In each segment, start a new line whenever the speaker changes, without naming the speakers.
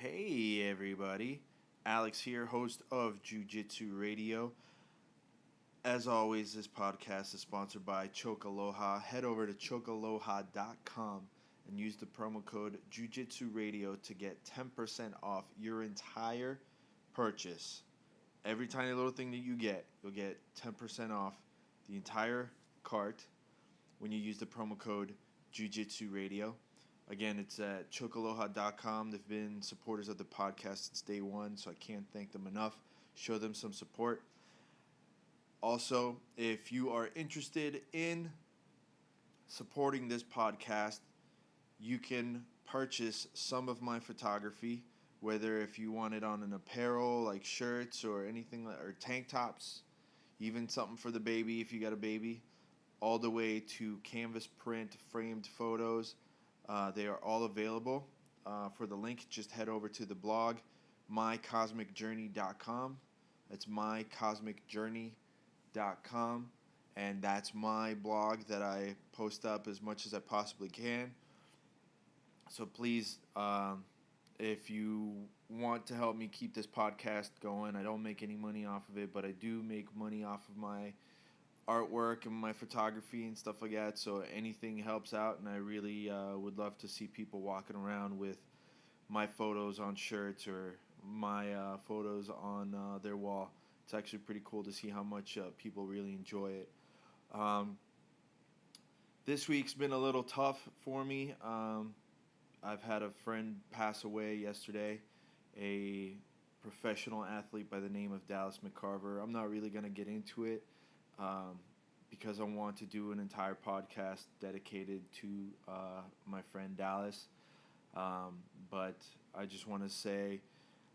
Hey everybody, Alex here, host of Jiu-Jitsu Radio. As always, this podcast is sponsored by Chokaloha. Head over to chokaloha.com and use the promo code Jiu-Jitsu Radio to get 10% off your entire purchase. Every tiny little thing that you get, you'll get 10% off the entire cart when you use the promo code Jiu-Jitsu Radio. Again, it's at chokaloha.com. They've been supporters of the podcast since day one, so I can't thank them enough. Show them some support. Also, if you are interested in supporting this podcast, you can purchase some of my photography, whether if you want it on an apparel like shirts or anything, or tank tops, even something for the baby if you got a baby, all the way to canvas print framed photos. They are all available. For the link, just head over to the blog, mycosmicjourney.com. That's mycosmicjourney.com. And that's my blog that I post up as much as I possibly can. So please, if you want to help me keep this podcast going, I don't make any money off of it, but I do make money off of my artwork and my photography and stuff like that, so anything helps out, and I really would love to see people walking around with my photos on shirts or my photos on their wall. It's actually pretty cool to see how much people really enjoy it. This week's been a little tough for me. I've had a friend pass away yesterday, a professional athlete by the name of Dallas McCarver. I'm not really going to get into it because I want to do an entire podcast dedicated to my friend Dallas. But I just want to say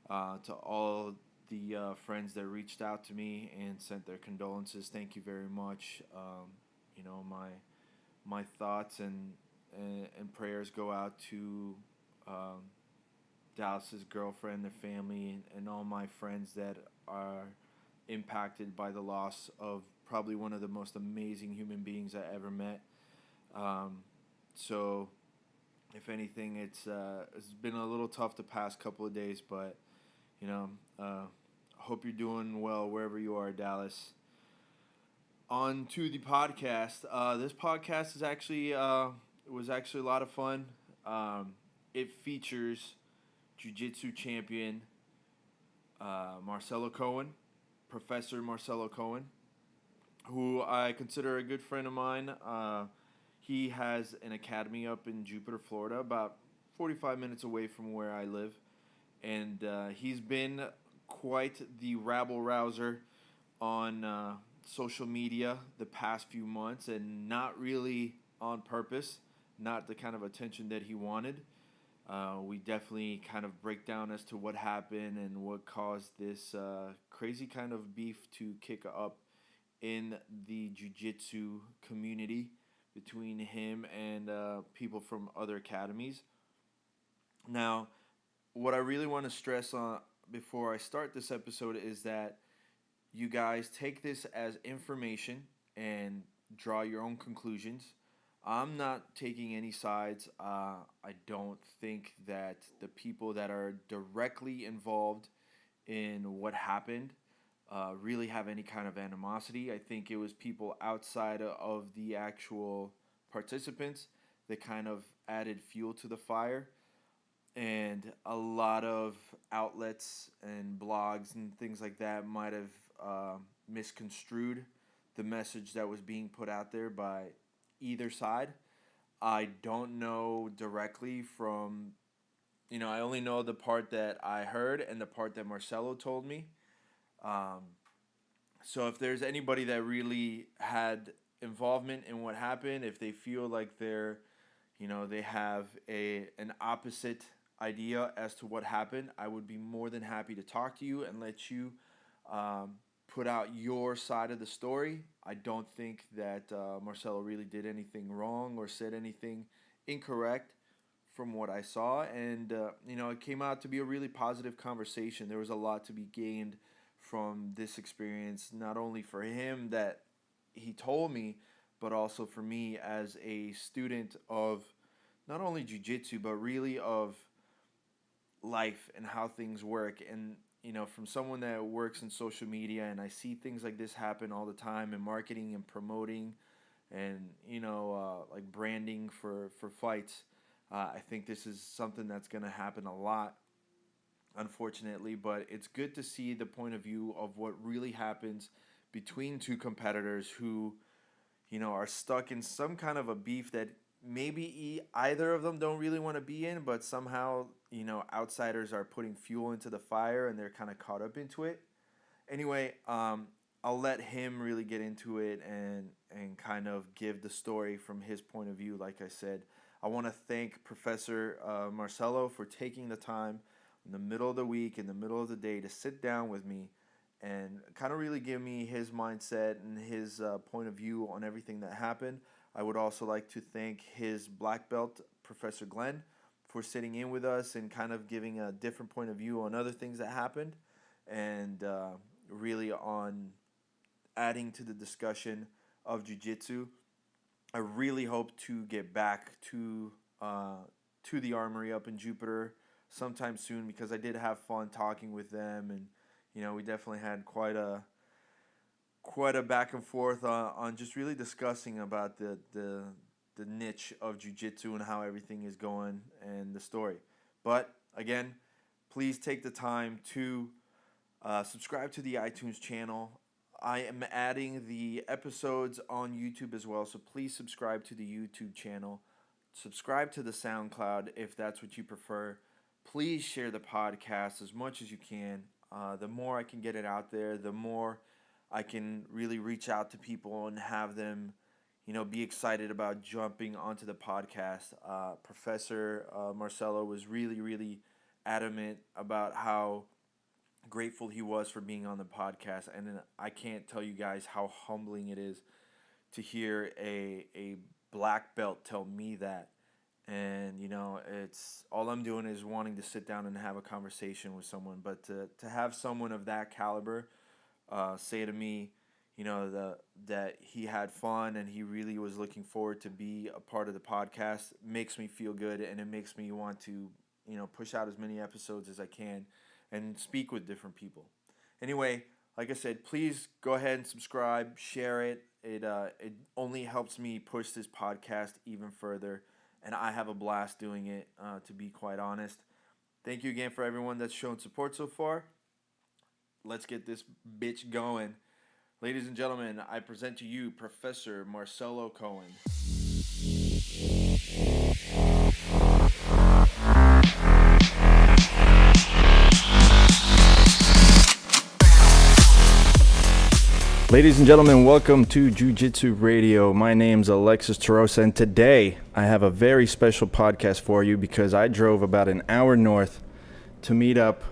to all the friends that reached out to me and sent their condolences, thank you very much. My thoughts and prayers go out to Dallas's girlfriend, their family, and all my friends that are impacted by the loss of probably one of the most amazing human beings I ever met. So, if anything, it's been a little tough the past couple of days, but hope you're doing well wherever you are, Dallas. On to the podcast. This podcast is actually was actually a lot of fun. It features Jiu-Jitsu champion Marcelo Cohen. Professor Marcelo Cohen, who I consider a good friend of mine. He has an academy up in Jupiter, Florida, about 45 minutes away from where I live. And he's been quite the rabble-rouser on social media the past few months, and not really on purpose, not the kind of attention that he wanted. We definitely kind of break down as to what happened and what caused this crazy kind of beef to kick up in the jiu-jitsu community between him and people from other academies. Now, what I really want to stress on before I start this episode is that you guys take this as information and draw your own conclusions. I'm not taking any sides. I don't think that the people that are directly involved in what happened really have any kind of animosity. I think it was people outside of the actual participants that kind of added fuel to the fire. And a lot of outlets and blogs and things like that might have misconstrued the message that was being put out there by either side. I don't know directly from, I only know the part that I heard and the part that Marcelo told me. So if there's anybody that really had involvement in what happened, if they feel like they have an opposite idea as to what happened, I would be more than happy to talk to you and let you put out your side of the story. I don't think that Marcelo really did anything wrong or said anything incorrect from what I saw. And, it came out to be a really positive conversation. There was a lot to be gained from this experience, not only for him that he told me, but also for me as a student of not only jiu-jitsu, but really of life and how things work. And, from someone that works in social media, and I see things like this happen all the time in marketing and promoting and, like branding for fights, I think this is something that's going to happen a lot, unfortunately. But it's good to see the point of view of what really happens between two competitors who, are stuck in some kind of a beef that maybe either of them don't really want to be in, but somehow, outsiders are putting fuel into the fire and they're kind of caught up into it. Anyway, I'll let him really get into it and kind of give the story from his point of view. Like I said, I want to thank Professor Marcelo for taking the time in the middle of the week, in the middle of the day, to sit down with me and kind of really give me his mindset and his point of view on everything that happened. I would also like to thank his black belt, Professor Glenn, for sitting in with us and kind of giving a different point of view on other things that happened, and really on adding to the discussion of jiu-jitsu. I really hope to get back to the Armory up in Jupiter sometime soon, because I did have fun talking with them, and we definitely had quite a back and forth on just really discussing about the niche of jiu-jitsu and how everything is going and the story. But again, please take the time to subscribe to the iTunes channel. I am adding the episodes on YouTube as well, so please subscribe to the YouTube channel. Subscribe to the SoundCloud if that's what you prefer. Please share the podcast as much as you can. The more I can get it out there, the more I can really reach out to people and have them, be excited about jumping onto the podcast. Professor Marcelo was really, really adamant about how grateful he was for being on the podcast, and I can't tell you guys how humbling it is to hear a black belt tell me that. And it's all I'm doing is wanting to sit down and have a conversation with someone, but to have someone of that caliber say to me, that he had fun and he really was looking forward to be a part of the podcast, makes me feel good, and it makes me want to push out as many episodes as I can and speak with different people. Anyway, like I said, please go ahead and subscribe, share it. It only helps me push this podcast even further, and I have a blast doing it, to be quite honest. Thank you again for everyone that's shown support so far. Let's get this bitch going. Ladies and gentlemen, I present to you Professor Marcelo Cohen. Ladies and gentlemen, welcome to Jiu-Jitsu Radio. My name's Alexis Tarosa, and today I have a very special podcast for you because I drove about an hour north to meet up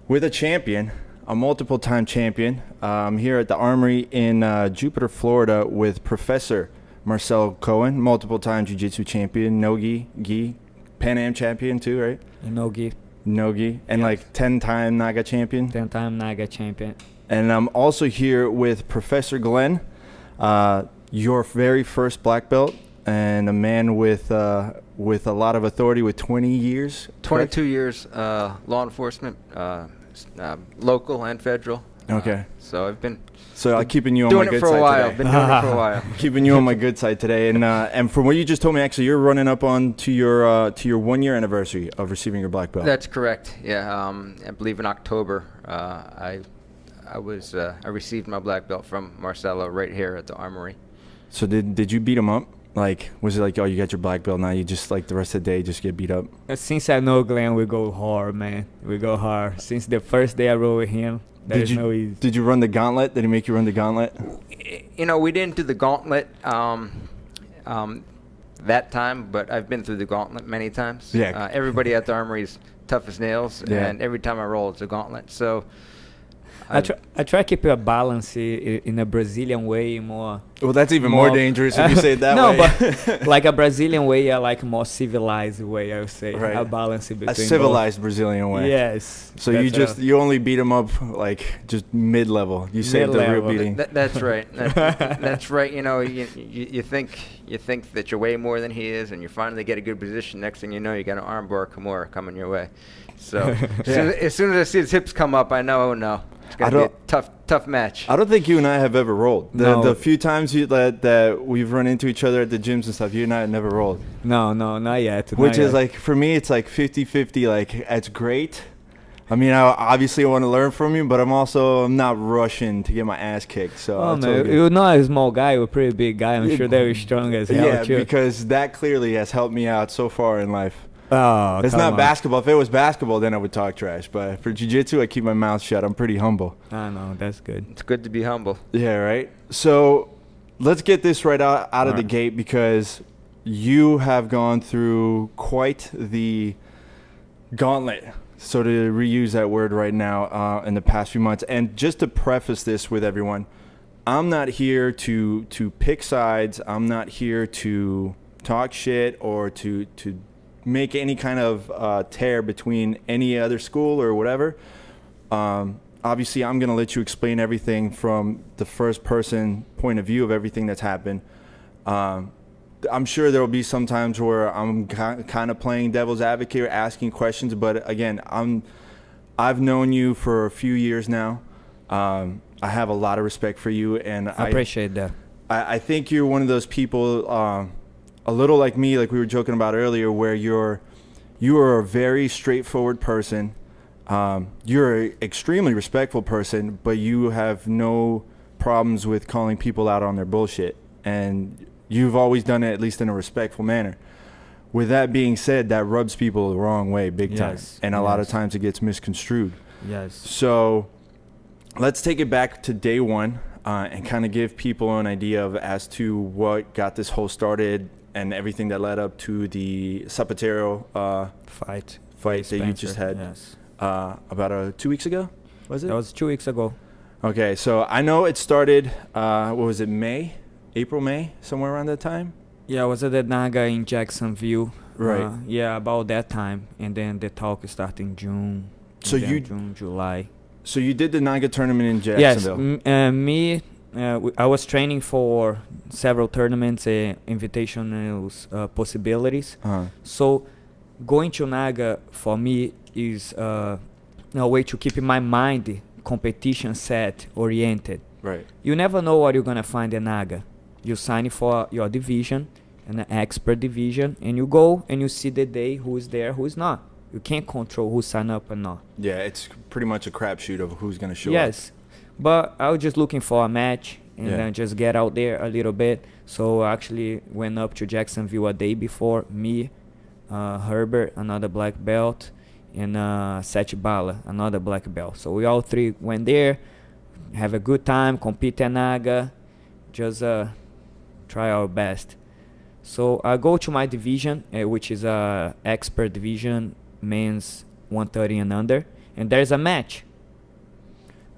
with a champion, a multiple-time champion. I'm here at the Armory in Jupiter, Florida with Professor Marcelo Cohen, multiple-time Jiu-Jitsu champion, no-gi, Pan Am champion too, right?
No-gi.
And yes. Like 10-time Naga champion?
10-time Naga champion.
And I'm also here with Professor Glenn, your very first black belt, and a man with a lot of authority with 20 years.
22 years, law enforcement, local and federal.
Okay.
So I've been
keeping you on my good side today.
Been doing it for a while.
Keeping you on my good side today, and from what you just told me, actually, you're running up on to your 1 year anniversary of receiving your black belt.
That's correct. Yeah. I believe in October, I received my black belt from Marcelo right here at the Armory.
So did you beat him up? Like, was it like, oh, you got your black belt, now you just, like, the rest of the day just get beat up?
Since I know Glenn, we go hard, man. We go hard. Since the first day I rode with him, there's no easy.
Did you run the gauntlet? Did he make you run the gauntlet?
We didn't do the gauntlet that time, but I've been through the gauntlet many times.
Yeah.
Everybody at the Armory is tough as nails, and every time I roll, it's a gauntlet. So
I try to keep a balance in a Brazilian way more.
Well, that's even more dangerous if you say it that way.
No, but like a Brazilian way, I like more civilized way. I would say
right.
a balance between
a civilized
both.
Brazilian way.
Yes.
So you only beat them up like just mid-level. You saved the real beating.
That's right. That's right. You know, you think that you're way more than he is, and you finally get a good position. Next thing you know, you got an armbar Kimura coming your way. So as soon as I see his hips come up, I know, no, it's gonna be a tough match.
I don't think you and I have ever rolled.
No.
The few times that we've run into each other at the gyms and stuff, you and I have never rolled.
No, not yet.
Which is like, for me, it's like 50-50. Like, it's great. I mean, I obviously want to learn from you, but I'm not rushing to get my ass kicked. So
man, you're not a small guy. You're a pretty big guy. I'm sure they're strong as hell.
Yeah,
too.
because that clearly has helped me out so far in life.
Oh,
it's not basketball. If it was basketball, then I would talk trash. But for jiu-jitsu, I keep my mouth shut. I'm pretty humble.
I know. That's good.
It's good to be humble.
Yeah, right? So let's get this right out of the gate, because you have gone through quite the gauntlet, so to reuse that word right now, in the past few months. And just to preface this with everyone, I'm not here to pick sides. I'm not here to talk shit or to make any kind of tear between any other school or whatever. Obviously, I'm going to let you explain everything from the first person point of view of everything that's happened. I'm sure there will be some times where I'm kind of playing devil's advocate or asking questions, but again, I've known you for a few years now. I have a lot of respect for you, and
I appreciate that.
I think you're one of those people, a little like me, like we were joking about earlier, where you are a very straightforward person. You're an extremely respectful person, but you have no problems with calling people out on their bullshit. And you've always done it, at least in a respectful manner. With that being said, that rubs people the wrong way big time. And a lot of times it gets misconstrued.
Yes.
So let's take it back to day one, and kind of give people an idea as to what got this whole started and everything that led up to the Zapatero
fight
that you just had about 2 weeks ago, was it?
That was 2 weeks ago.
Okay, so I know it started, what was it, April, May, somewhere around that time?
Yeah, I was at the Naga in Jacksonville.
Right.
Yeah, about that time. And then the talk started in June.
So
June, July.
So you did the Naga tournament in Jacksonville?
Yes. I was training for several tournaments, invitationals, possibilities. So going to Naga for me is a way to keep my mind competition set, oriented.
Right.
You never know what you're going to find in Naga. You sign for your division, an expert division, and you go and you see the day who is there, who is not. You can't control who sign up or not.
Yeah, it's pretty much a crapshoot of who's going to show up.
Yes. But I was just looking for a match and then just get out there a little bit. So I actually went up to Jacksonville a day before. Me, Herbert, another black belt, and Sete Bala, another black belt. So we all three went there, have a good time, compete at Naga, just try our best. So I go to my division, which is a expert division, men's 130 and under, and there's a match.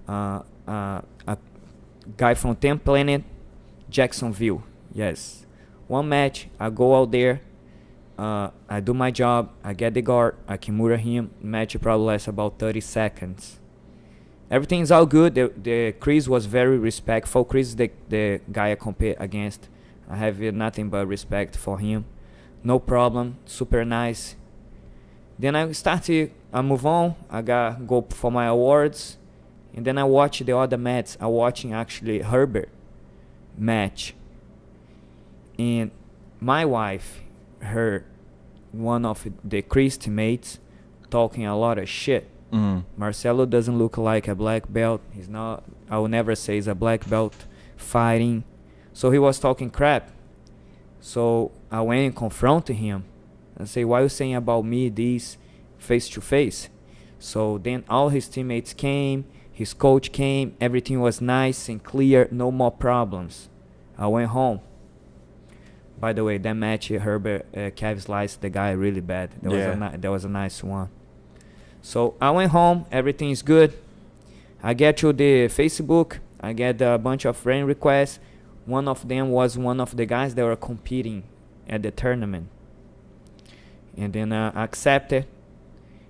A guy from 10th Planet, Jacksonville. Yes. One match, I go out there, I do my job, I get the guard, I Kimura him. Match probably lasts about 30 seconds. Everything's all good. The Chris was very respectful. Chris is the guy I compete against. I have nothing but respect for him. No problem, super nice. Then I move on, go for my awards. And then I watch the other matches. I'm watching actually Herbert match. And my wife heard one of the Chris teammates talking a lot of shit. Marcelo doesn't look like a black belt. He's not, I will never say he's a black belt fighting. So he was talking crap. So I went and confronted him and say, why are you saying about me this face to face? So then all his teammates came. His coach came, everything was nice and clear, no more problems. I went home. By the way, that match, Herbert calf sliced the guy really bad. That was a nice one. So I went home, everything's good. I get to the Facebook, I get a bunch of friend requests. One of them was one of the guys that were competing at the tournament. And then I accept it.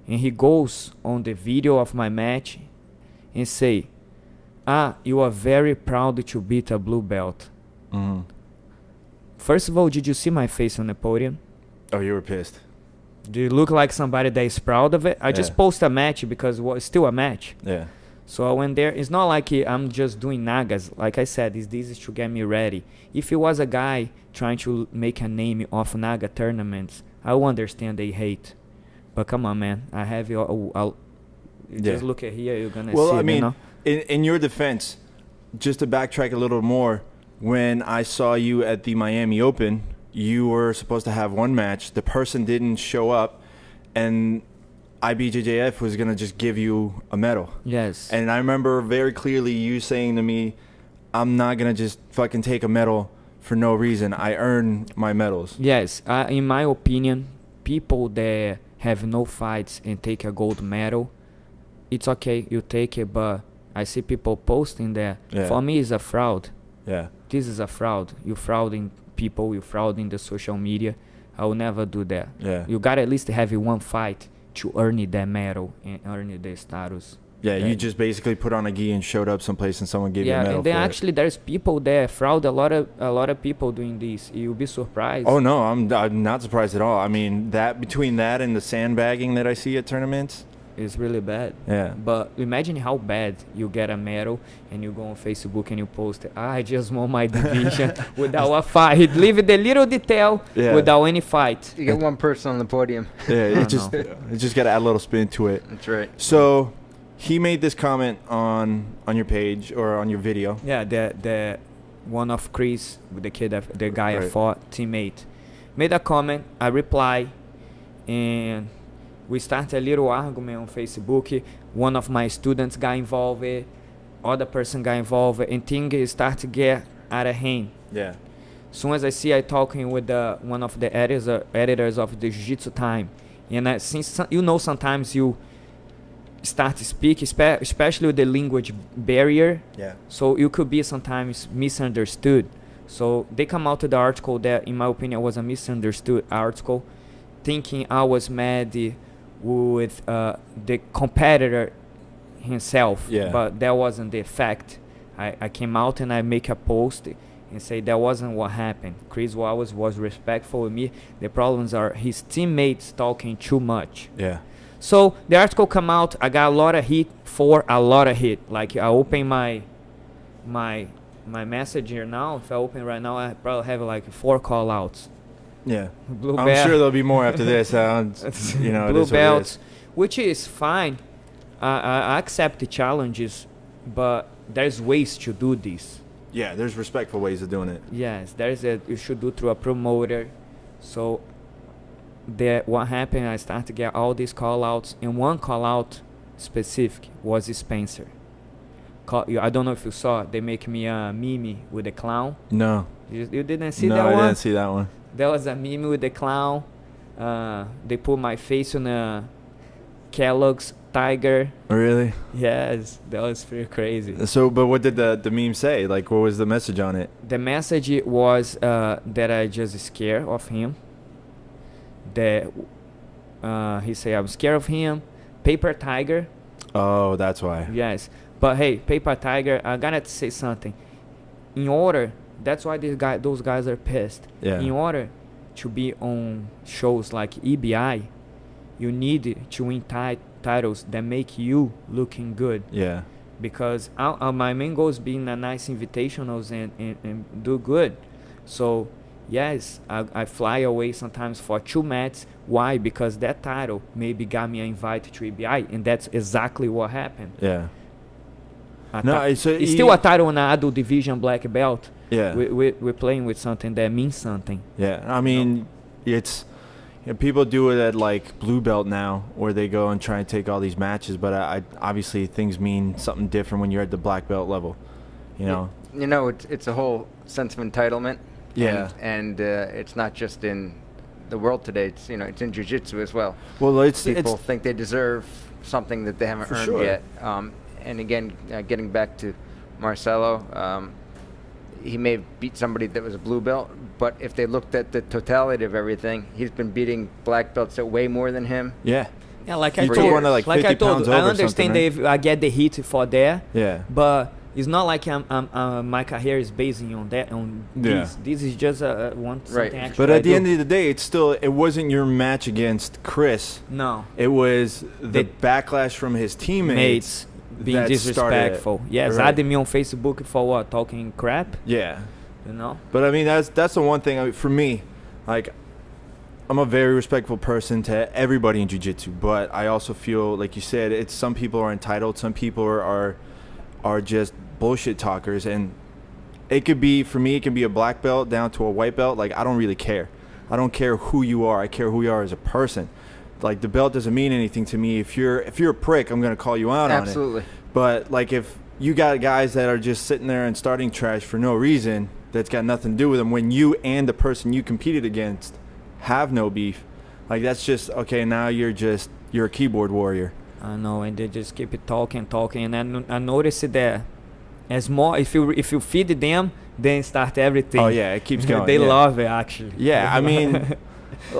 And he goes on the video of my match and say, you are very proud to beat a blue belt.
Mm-hmm.
First of all, did you see my face on the podium?
Oh, you were pissed.
Do you look like somebody that is proud of it? I just post a match because it's still a match.
Yeah.
So I went there. It's not like I'm just doing nagas. Like I said, this is to get me ready. If it was a guy trying to make a name off naga tournaments, I will understand they hate. But come on, man. I have just look at here. You're going to see.
Well, I mean,
you know?
in your defense, just to backtrack a little more, when I saw you at the Miami Open, you were supposed to have one match. The person didn't show up, and IBJJF was going to just give you a medal.
Yes.
And I remember very clearly you saying to me, I'm not going to just fucking take a medal for no reason. I earn my medals.
Yes. In my opinion, people that have no fights and take a gold medal, it's okay. You take it, but I see people posting that.
Yeah.
For me, it's a fraud.
Yeah.
This is a fraud. You frauding people. You frauding the social media. I will never do that.
Yeah.
You got to at least have one fight to earn that medal and earn the status.
Yeah, you just basically put on a gi and showed up someplace and someone gave you a medal.
Yeah, and then
for
actually there's people that fraud a lot of people doing this. You'll be surprised.
Oh no, I'm not surprised at all. I mean, that between that and the sandbagging that I see at tournaments,
it's really bad.
Yeah.
But imagine how bad you get a medal and you go on Facebook and you post, I just won my division without a fight. Leave the little detail without any fight.
You get one person on the podium.
Yeah, it just got to add a little spin to it.
That's right.
So he made this comment on your page or on your video.
Yeah, the one of Chris, the kid, the guy I fought, teammate, made a comment. I reply, and we started a little argument on Facebook. One of my students got involved, other person got involved, and things start to get out of hand.
Yeah.
As soon as I see I talking with one of the editors of the Jiu-Jitsu Time, and since sometimes you start to speak, especially with the language barrier.
Yeah. So
you could be sometimes misunderstood. So they come out to the article that, in my opinion, was a misunderstood article, thinking I was mad with the competitor himself.
Yeah.
But that wasn't the fact. I came out and I make a post and say that wasn't what happened. Chris Wallace was respectful with me. The problems are his teammates talking too much.
Yeah.
So the article come out. I got a lot of heat for a lot of heat. Like I open my message here now. If I open right now, I probably have like 4 call outs.
Yeah.
Blue
I'm
belt.
sure there'll be more after this.
Blue belts, which is fine. I accept the challenges, but there's ways to do this.
Yeah, there's respectful ways of doing it.
Yes, you should do through a promoter. So what happened, I started to get all these call outs, and one call out specific was Spencer. I don't know if you saw, they make me a meme with the clown.
No.
You didn't see that
one?
one?
No, I didn't see that one.
There was a meme with the clown. They put my face on a Kellogg's tiger.
Really?
Yes, that was pretty crazy.
So, but what did the meme say? Like, what was the message on it?
The message was that I just scared of him. That he said I'm scared of him. Paper tiger.
Oh, that's why.
Yes, but hey, Paper tiger, I gotta say something. In order, that's why those guys are pissed.
Yeah.
In order to be on shows like EBI, you need to win titles that make you looking good.
Yeah.
Because my main goal is being a nice invitationals and do good. So yes, I fly away sometimes for 2 matches. Why? Because that title maybe got me an invite to EBI, and that's exactly what happened.
Yeah.
It's still a title in the adult division black belt.
Yeah.
We're playing with something that means something.
Yeah. I mean, it's people do it at like blue belt now, where they go and try and take all these matches. But I obviously things mean something different when you're at the black belt level. You know.
It's a whole sense of entitlement.
Yeah.
And it's not just in the world today. It's it's in jiu-jitsu as well.
Well,
people think they deserve something that they haven't earned yet. and again, getting back to Marcelo, he may have beat somebody that was a blue belt, but if they looked at the totality of everything, he's been beating black belts that way more than him.
Yeah.
Yeah, like
He
I
took
told,
one to, like, 50
I told,
pounds
I
over
understand
something,
I get the hit for there.
Yeah.
But it's not like my career is basing on that. This is just one something extra.
But at the end of the day, it wasn't your match against Chris.
No.
It was the backlash from his teammates
being disrespectful. Yes,
right.
added me on Facebook for what, talking crap.
Yeah.
You know.
But I mean, that's the one thing. I mean, for me, like, I'm a very respectful person to everybody in jiu-jitsu, but I also feel, like you said, it's some people are entitled, some people are just bullshit talkers, and it could be, for me, it can be a black belt down to a white belt. Like, I don't really care. I don't care who you are. I care who you are as a person. Like, the belt doesn't mean anything to me. If you're a prick, I'm gonna call you out on it.
Absolutely.
But like, if you got guys that are just sitting there and starting trash for no reason, that's got nothing to do with them, when you and the person you competed against have no beef, like, that's just okay. Now you're a keyboard warrior.
I know, and they just keep it talking, and I noticed that as more if you feed them, then start everything.
Oh yeah, it keeps going.
They love it, actually.
Yeah, I mean,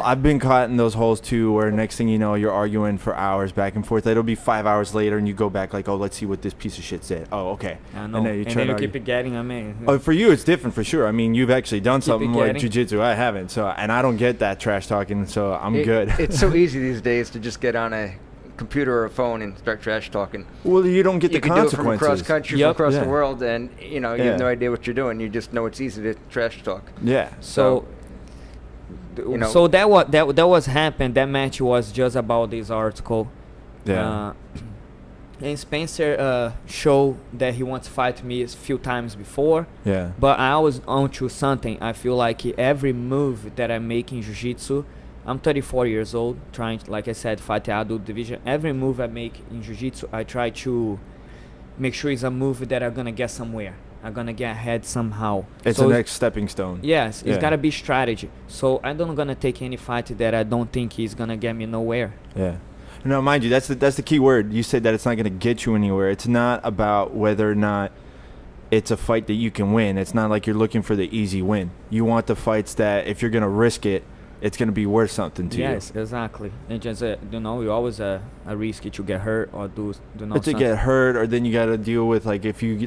I've been caught in those holes too, where next thing you know, you're arguing for hours back and forth. It'll be 5 hours later, and you go back like, oh, let's see what this piece of shit said. Oh, okay.
I know.
And then
you keep it getting. I mean.
Oh, for you, it's different for sure. I mean, you've actually done something like jiu-jitsu. I haven't, so, and I don't get that trash talking, so I'm good.
It's so easy these days to just get on a computer or a phone and start trash talking.
Well, you don't get the consequences.
You can do it from across country, from across
the
world, and you have no idea what you're doing. You just know it's easy to trash talk.
Yeah.
So that was happened. That match was just about this article.
Yeah.
And Spencer showed that he wants to fight me a few times before.
Yeah.
But I was onto something. I feel like every move that I make in jiu-jitsu, I'm 34 years old, trying to, like I said, fight the adult division. Every move I make in jiu-jitsu, I try to make sure it's a move that I'm gonna get somewhere. I'm gonna get ahead somehow.
It's the next stepping stone.
Yes, it's gotta be strategy. So I don't gonna take any fight that I don't think is gonna get me nowhere.
Yeah. No, mind you, that's the key word. You said that it's not gonna get you anywhere. It's not about whether or not it's a fight that you can win. It's not like you're looking for the easy win. You want the fights that if you're gonna risk it, it's gonna be worth something to you.
Yes, exactly. And just you always a risk to get hurt or do
But to get hurt, or then you got to deal with if you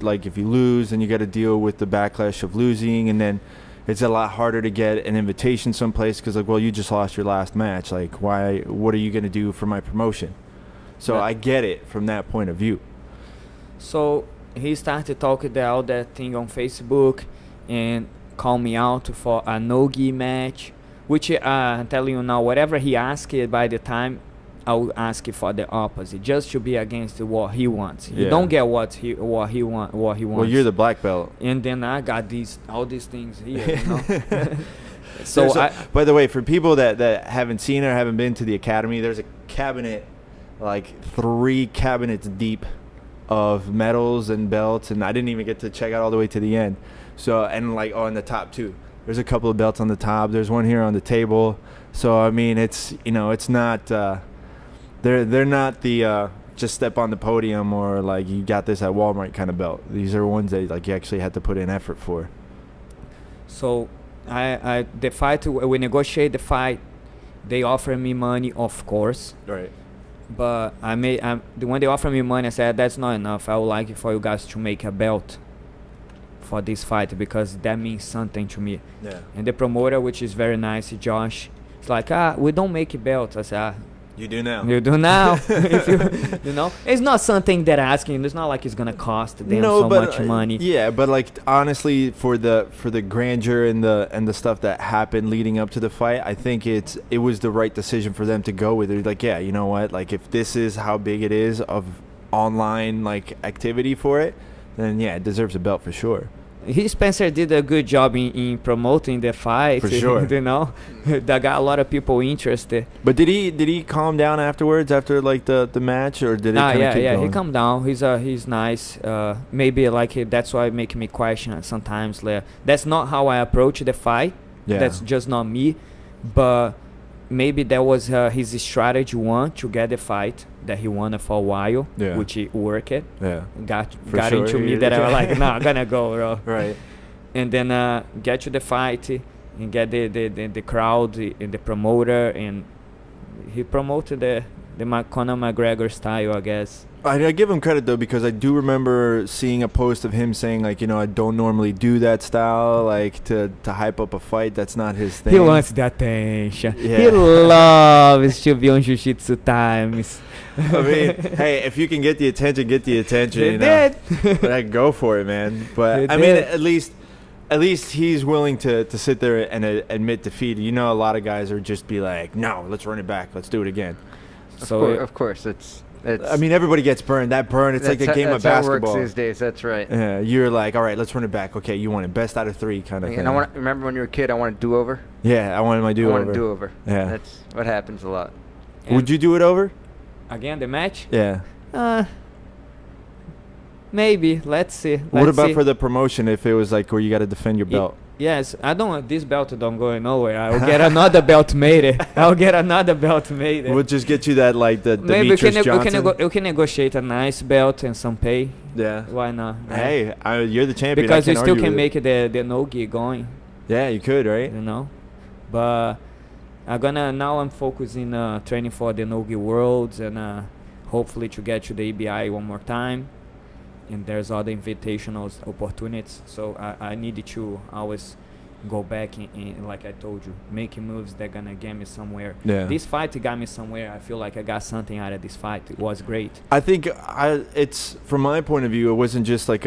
lose, then you got to deal with the backlash of losing, and then it's a lot harder to get an invitation someplace because you just lost your last match. Like, why? What are you gonna do for my promotion? So I get it from that point of view.
So he started talking all that thing on Facebook and called me out for a no-gi match. Which I'm telling you now, whatever he asked, by the time I will ask for the opposite, just to be against what he wants. You don't get what he wants.
Well, you're the black belt,
and then I got all these things here. So
by the way, for people that haven't seen or haven't been to the academy, there's a cabinet, like 3 cabinets deep, of medals and belts, and I didn't even get to check out all the way to the end. So on the top too. There's a couple of belts on the top. There's one here on the table. So I mean, it's it's not they're not the just step on the podium or like you got this at Walmart kind of belt. These are ones that you actually had to put in effort for.
So the fight, we negotiate the fight. They offer me money, of course.
Right.
But when they offer me money, I said that's not enough. I would like for you guys to make a belt for this fight because that means something to me.
Yeah.
And the promoter, which is very nice, Josh, it's like, we don't make belts. I said,
you do now.
You do now. If it's not something that I'm asking. It's not like it's gonna cost them much money.
Yeah, but honestly, for the grandeur and the stuff that happened leading up to the fight, I think it was the right decision for them to go with it. Like, yeah, you know what? Like, if this is how big it is of online activity for it, then yeah, it deserves a belt for sure.
Spencer did a good job in promoting the fight.
For sure.
That got a lot of people interested.
But did he calm down afterwards after the match, or did it kind of keep going?
He calmed down. He's nice. Maybe that's why it make me question sometimes. That's not how I approach the fight.
Yeah.
That's just not me. But maybe that was his strategy one to get the fight that he wanted for a while, which he worked. Got
sure.
into me that I was like, nah, I'm gonna go, bro.
Right.
And then get to the fight and get the crowd and the promoter, and he promoted the Conor McGregor style, I guess.
I give him credit though, because I do remember seeing a post of him saying like, I don't normally do that style, like to hype up a fight. That's not his thing.
He wants the attention. Yeah. He loves to be on Jiu-Jitsu times.
I mean, hey, if you can get the attention, get the attention. Like, go for it, man. But I mean, at least he's willing to sit there and admit defeat. A lot of guys are just be like, no, let's run it back, let's do it again.
Of course, it's.
I mean, everybody gets burned. That burn, it's like a game of basketball.
That's how it works these days. That's right.
Yeah, you're like, all right, let's run it back. Okay, you want it best out of 3 kind of thing.
And remember when you were a kid, I wanted a do-over?
Yeah, I wanted my do-over.
I wanted a do-over.
Yeah.
That's what happens a lot.
And
would you do it over?
Again, the match?
Yeah.
Maybe. Let's see.
What about for the promotion if it was like where you got to defend your belt?
Yes, I don't. This belt don't go nowhere. I'll get another belt made. We'll
just get you that like the
maybe
Johnson.
we can negotiate a nice belt and some pay.
Yeah.
Why not?
Hey, you're the champion.
Because you still can make the no-gi going.
Yeah, you could, right?
But I'm focusing training for the no-gi worlds and hopefully to get to the ABI one more time. And there's other invitational opportunities, so I needed to always go back and like I told you, making moves that gonna get me somewhere.
Yeah.
This fight got me somewhere. I feel like I got something out of this fight. It was great.
I think it's from my point of view, it wasn't just like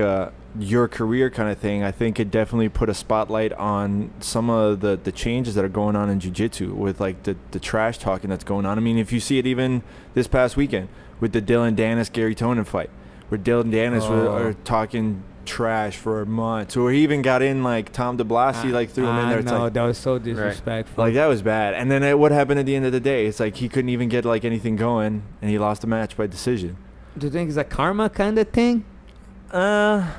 your career kind of thing. I think it definitely put a spotlight on some of the changes that are going on in jiu-jitsu with like the trash talking that's going on. I mean, if you see it even this past weekend with the Dylan Dennis Gary Tonin fight, where Dylan Dennis were talking trash for a month, or he even got in like Tom DeBlasi like threw him in there.
No, that was so disrespectful.
Like that was bad. And then what happened at the end of the day? It's like he couldn't even get like anything going, and he lost the match by decision.
Do you think it's a karma kind of thing?
I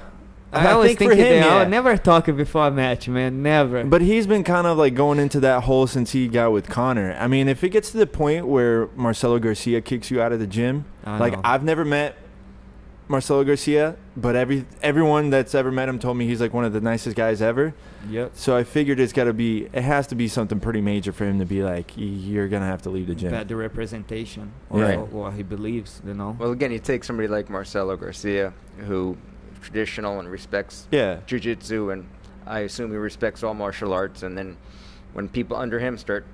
was
think
thinking
for him,
I would never talk before a match, man. Never.
But he's been kind of like going into that hole since he got with Conor. I mean, if it gets to the point where Marcelo Garcia kicks you out of the gym, I've never met Marcelo Garcia, but everyone that's ever met him told me he's like one of the nicest guys ever.
Yep.
So I figured it has to be something pretty major for him to be like, you're gonna have to leave the gym.
Better representation,
right?
Or what he believes,
Well, again, you take somebody like Marcelo Garcia, who traditional and respects jiu-jitsu, and I assume he respects all martial arts. And then when people under him start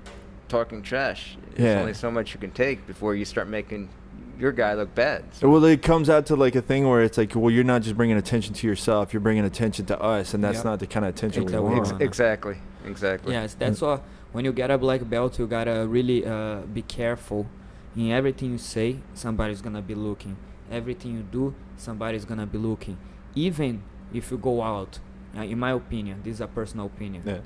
talking trash, there's only so much you can take before you start making your guy look bad. So.
Well, it comes out to like a thing where it's like, well, you're not just bringing attention to yourself, you're bringing attention to us, and that's not the kind of attention we want.
Exactly.
Yes, that's why when you get a black belt, you gotta really be careful. In everything you say, somebody's gonna be looking. Everything you do, somebody's gonna be looking. Even if you go out, in my opinion, this is a personal opinion.
Yeah.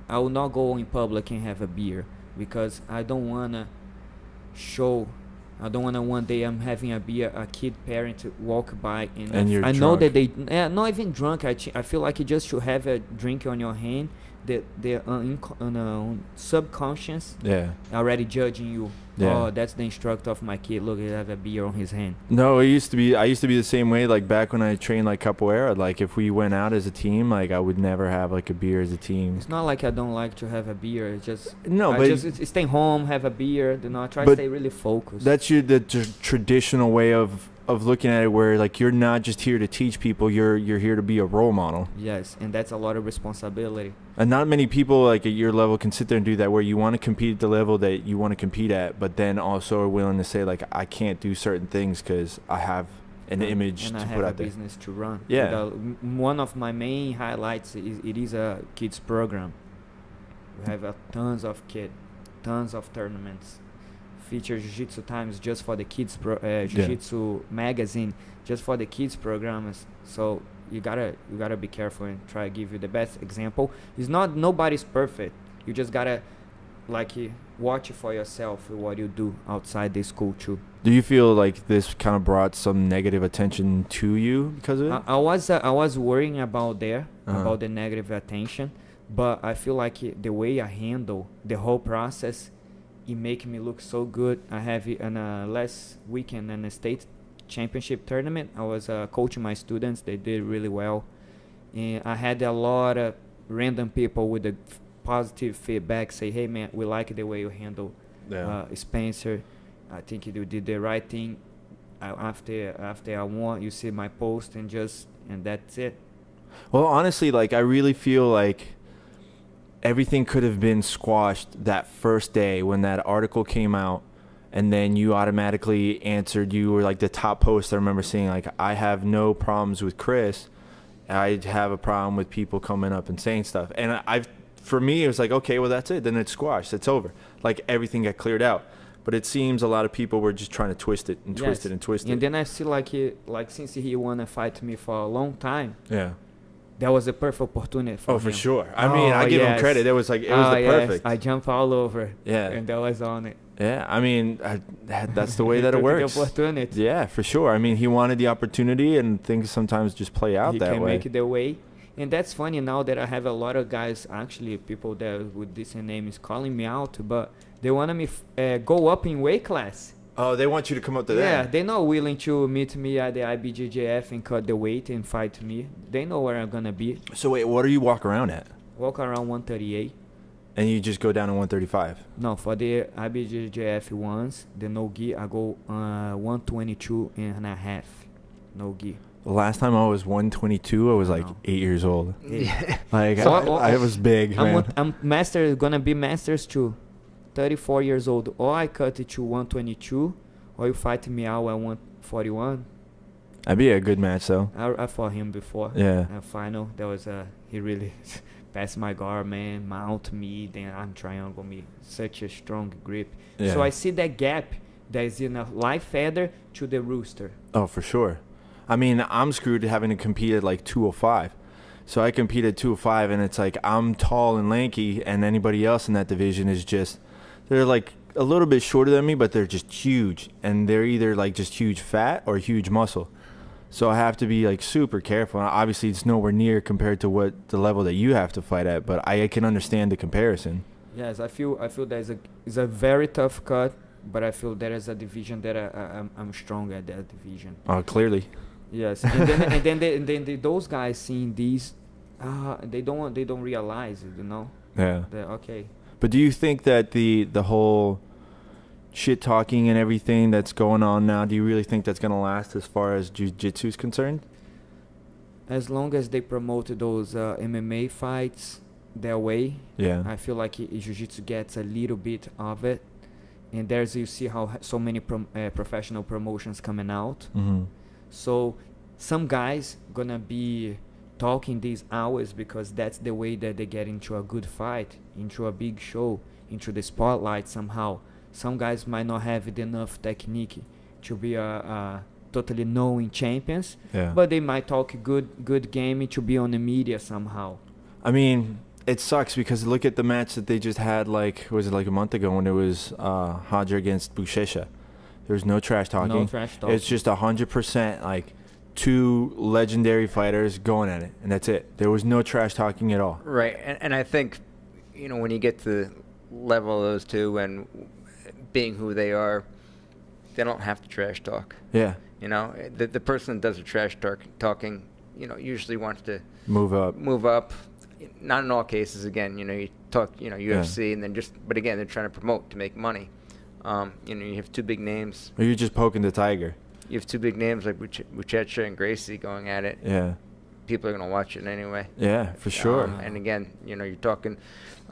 I will not go in public and have a beer because I don't wanna show. I don't want to one day I'm having a kid parent walk by and
you're
I
drunk.
know that they not even drunk. I feel like you just should have a drink on your hand. They're subconscious already judging you. Oh, that's the instructor of my kid. Look, he have a beer on his hand.
No, I used to be the same way. Like back when I trained like capoeira, like if we went out as a team, like I would never have like a beer as a team.
It's not like I don't like to have a beer. It's just
but
stay home, have a beer. I try to stay really focused.
That's the traditional way of looking at it, where like you're not just here to teach people, you're here to be a role model.
Yes, and that's a lot of responsibility.
And not many people like at your level can sit there and do that, where you want to compete at the level that you want to compete at, but then also are willing to say like, I can't do certain things because I have an image to put out there.
And I have a business to run.
Yeah.
One of my main highlights is a kids program. We have tons of tournaments. Feature Jiu-Jitsu Times just for the kids, Jiu-Jitsu magazine just for the kids programs. So you gotta be careful and try to give you the best example. It's not nobody's perfect. You just gotta watch it for yourself what you do outside the school too.
Do you feel like this kind of brought some negative attention to you because of it?
I was worrying about the negative attention, but I feel like the way I handle the whole process, it make me look so good. I have in last weekend in a state championship tournament, I was coaching my students. They did really well, and I had a lot of random people with a positive feedback say, hey man, we like the way you handle Spencer. I think you did the right thing. After I won, you see my post and that's it.
Well, honestly, like, I really feel like everything could have been squashed that first day when that article came out, and then you automatically answered. You were like the top post. I remember seeing, like, I have no problems with Chris. I have a problem with people coming up and saying stuff. And for me, it was like, okay, well, that's it. Then it's squashed. It's over. Like, everything got cleared out. But it seems a lot of people were just trying to twist it and twist it and twist it.
And then I see like since he wanna fight me for a long time.
Yeah.
That was a perfect opportunity for him.
Oh, for sure. I mean, I give him credit. It was the perfect.
I jumped all over.
Yeah.
And that was on it.
Yeah. I mean, that's the way that it works.
The opportunity.
Yeah, for sure. I mean, he wanted the opportunity, and things sometimes just play out that way.
He can make it the way. And that's funny now that I have a lot of guys, actually, people that with decent names calling me out, but they want me go up in weight class.
Oh, they want you to come up to that?
Yeah, they're not willing to meet me at the IBJJF and cut the weight and fight me. They know where I'm going to be.
So, wait, what do you walk around at?
Walk around 138.
And you just go down to 135?
No, for the IBJJF ones, the no-gi, I go 122 and a half. No-gi.
The last time I was 122, I was like 8 years old.
Yeah.
Like, so I was big, man.
I'm gonna be masters too. 34 years old. Or I cut it to 122, or you fight me out at 141.
That'd be a good match, though.
I fought him before.
Yeah.
Final. That was he really passed my guard, man. Mount me, then I'm triangle me. Such a strong grip.
Yeah.
So I see that gap that is in a light feather to the rooster.
Oh, for sure. I mean, I'm screwed having to compete at like 205. So I compete at 205, and it's like I'm tall and lanky, and anybody else in that division is just, they're like a little bit shorter than me, but they're just huge. And they're either like just huge fat or huge muscle. So I have to be like super careful. Obviously, it's nowhere near compared to what the level that you have to fight at, but I can understand the comparison.
Yes, I feel that it's a very tough cut, but I feel there is a division that I'm strong at that division.
Oh, clearly.
Yes, and then those guys seeing these, they don't realize it, you know.
Yeah.
Okay.
But do you think that the whole shit talking and everything that's going on now, do you really think that's gonna last as far as jiu-jitsu is concerned?
As long as they promote those MMA fights their way,
yeah,
I feel like jiu-jitsu gets a little bit of it, and you see how so many professional promotions coming out.
Mm-hmm.
So some guys gonna be talking these hours because that's the way that they get into a good fight, into a big show, into the spotlight somehow. Some guys might not have enough technique to be a totally knowing champions, but they might talk good game to be on the media somehow.
I mean, it sucks because look at the match that they just had, was it like a month ago when it was Hajar against Buchecha. There was no trash talking.
No trash talking.
It's just 100% like two legendary fighters going at it, and that's it. There was no trash talking at all.
Right, and I think, when you get to the level of those two and being who they are, they don't have to trash talk.
Yeah.
The person that does the trash talking, usually wants to
move up.
Not in all cases. Again, you talk, UFC, and then but again, they're trying to promote to make money. You have two big names.
Or you're just poking the tiger.
You have two big names like Buchecha and Gracie going at it.
Yeah.
People are going to watch it anyway.
Yeah, for sure.
And again, you're talking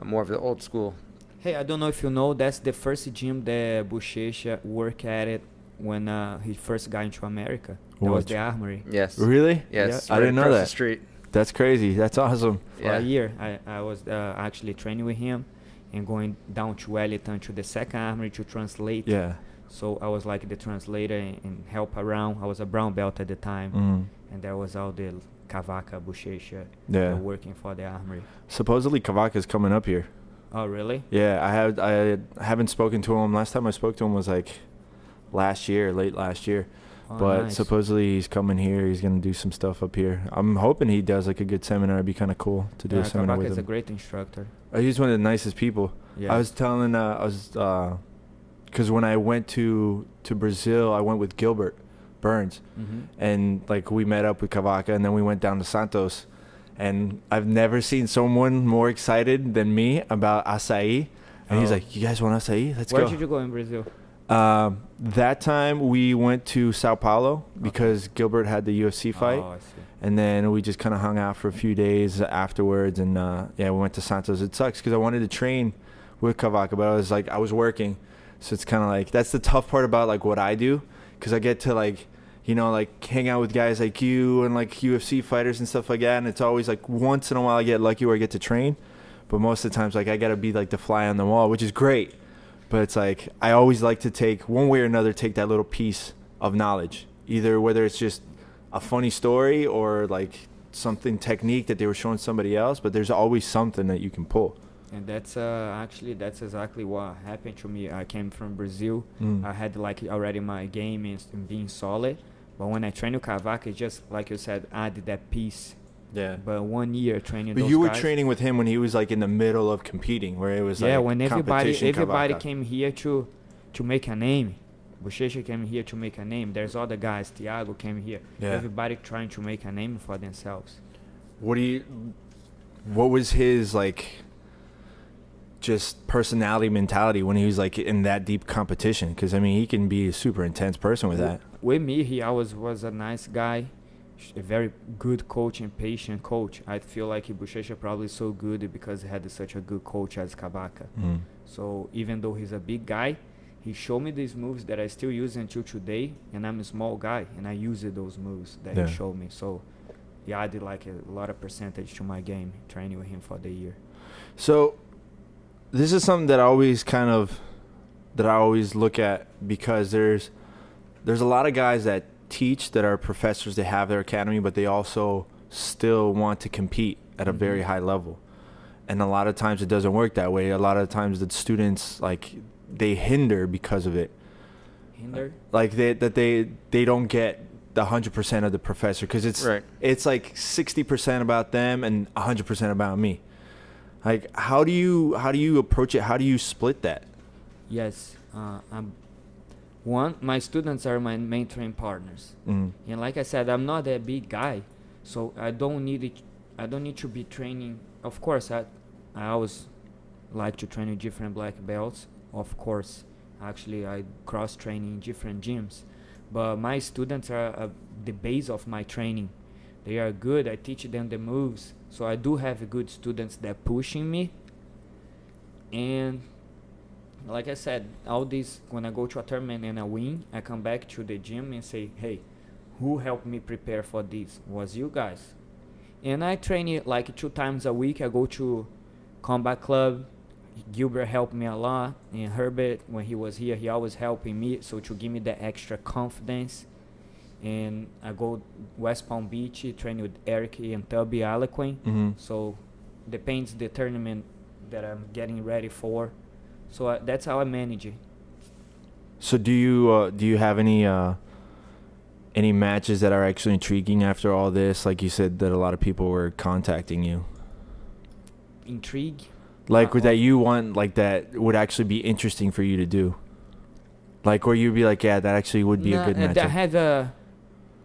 more of the old school.
Hey, I don't know if you know, that's the first gym that Buchecha worked at it when he first got into America. That was the Armory.
Yes.
Really?
Yes.
Yeah. I didn't know that.
The street.
That's crazy. That's awesome.
For a year, I was actually training with him and going down to Wellington to the second Armory to translate.
Yeah.
So I was like the translator and help around. I was a brown belt at the time, and there was all the Cavaca, Buchecha working for the Armory.
Supposedly Cavaca's coming up here.
Oh, really?
Yeah, I haven't spoken to him. Last time I spoke to him was like late last year.
Oh,
but
nice.
supposedly he's coming here. He's gonna do some stuff up here. I'm hoping he does like a good seminar. It'd be kind of cool to do a seminar
Kabaka
with
is
him.
a great instructor.
He's one of the nicest people.
Yeah.
I was telling, because when I went to Brazil, I went with Gilbert Burns, and like we met up with Cavaca, and then we went down to Santos, and I've never seen someone more excited than me about acai. And he's like, "You guys want acai? Let's go."
Where did you go in Brazil?
That time we went to Sao Paulo because Gilbert had the UFC fight.
Oh, I see.
And then we just kind of hung out for a few days afterwards. And, we went to Santos. It sucks because I wanted to train with Cavaca, but I was working. So it's kind of like, that's the tough part about, like, what I do. Because I get to, like, hang out with guys like you and, like, UFC fighters and stuff like that. And it's always, like, once in a while I get lucky where I get to train. But most of the times, like, I got to be, like, the fly on the wall, which is great. But it's like, I always like to take, one way or another, take that little piece of knowledge. Either whether it's just a funny story or like something technique that they were showing somebody else, but there's always something that you can pull.
And that's exactly what happened to me. I came from Brazil. I had like already my game and being solid. But when I trained with Cavaca, it just, like you said, added that piece.
Yeah.
But 1 year training
But
those
you were
guys,
training with him when he was like in the middle of competing, where it was like
when everybody
Cavaca.
came here to make a name. Bochecha came here to make a name. There's other guys. Thiago came here.
Yeah.
Everybody trying to make a name for themselves.
What was his like just personality mentality when he was like in that deep competition? Because I mean, he can be a super intense person with that.
With me, he always was a nice guy, a very good coach and patient coach. I feel like Bochecha probably so good because he had such a good coach as Cavaca. So even though he's a big guy, he showed me these moves that I still use until today, and I'm a small guy, and I use those moves that he showed me. So he added like a lot of percentage to my game, training with him for the year.
So this is something that I always look at, because there's a lot of guys that teach, that are professors, they have their academy, but they also still want to compete at a very high level. And a lot of times it doesn't work that way. A lot of times the students, like, they hinder because of it.
Hinder?
Like they don't get the 100% of the professor, because it's like 60% about them and 100% about me. Like, how do you approach it? How do you split that?
Yes, my students are my mentoring partners, and like I said, I'm not a big guy, so I don't need to be training. Of course, I always like to train with different black belts. Of course, actually, I cross train in different gyms, but my students are the base of my training. They are good. I teach them the moves, so I do have good students that pushing me. And like I said, all this, when I go to a tournament and I win, I come back to the gym and say, hey, who helped me prepare for this? Was you guys. And I train it like 2 times a week. I go to combat club. Gilbert helped me a lot, and Herbert, when he was here, he always helping me, so to give me the extra confidence. And I go West Palm Beach, train with Eric and Tubby Alequin. So depends the tournament that I'm getting ready for. So that's how I manage it.
So do you have any matches that are actually intriguing after all this? Like you said that a lot of people were contacting you.
Intrigue?
Like that you want, like that would actually be interesting for you to do. Like where you'd be like, yeah, that actually would be a good match.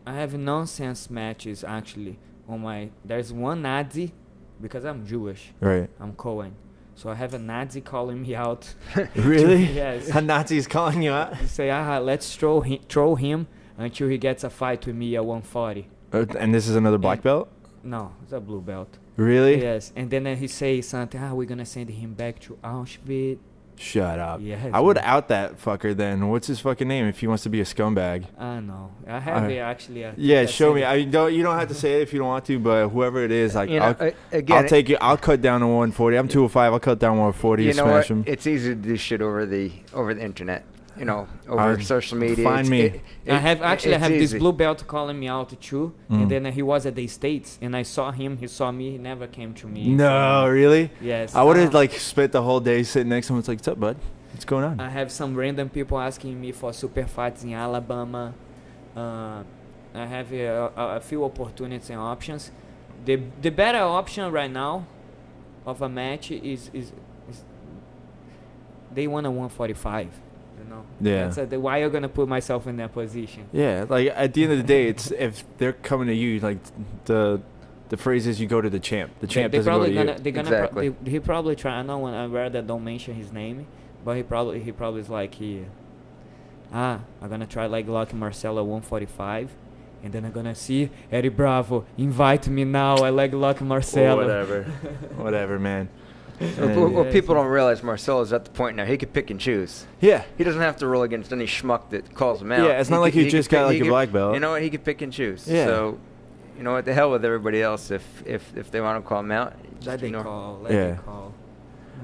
I have nonsense matches actually there's one Nazi, because I'm Jewish.
Right.
I'm Cohen. So I have a Nazi calling me out.
Really?
Yes.
A Nazi is calling you out?
You say, let's throw him until he gets a fight with me at 140.
And this is another black belt?
No, it's a blue belt.
Really?
Yes. And then he says something, we're going to send him back to Auschwitz.
Shut up.
Yes,
I would out that fucker then. What's his fucking name if he wants to be a scumbag?
I know. I have it actually.
Yeah, show me. You don't have to say it if you don't want to, but whoever it is, like, I'll take you. I'll cut down to 140. I'm 205. I'll cut down 140 and smash him.
It's easy to do shit over the internet. Over social media.
Find me.
I have
easy.
this blue belt calling me out too, and then he was at the States, and I saw him. He saw me. He never came to me.
No, really?
Yes.
I would have spent the whole day sitting next to him. It's like, what's up, bud? What's going on?
I have some random people asking me for super fights in Alabama, I have a few opportunities and options. The better option right now of a match is they want a 145. You know.
Yeah.
That's why you're gonna put myself in that position.
Yeah, like at the end of the day, it's if they're coming to you, like the phrase is you go to the champ. The champ doesn't go to you.
They're gonna
Exactly.
he probably try. I know when I rather don't mention his name, but he probably is like I'm gonna try leg lock Marcelo 145, and then I'm gonna see Eddie Bravo invite me now. I leg lock Marcelo.
Or whatever, man.
What people don't realize, Marcelo's at the point now he could pick and choose.
Yeah.
He doesn't have to roll against any schmuck that calls him out.
Yeah, it's not like you just got like a black belt.
You know what? He could pick and choose.
Yeah.
So, you know what? The hell with everybody else. If they want to call him out,
Let
you
them
know.
call.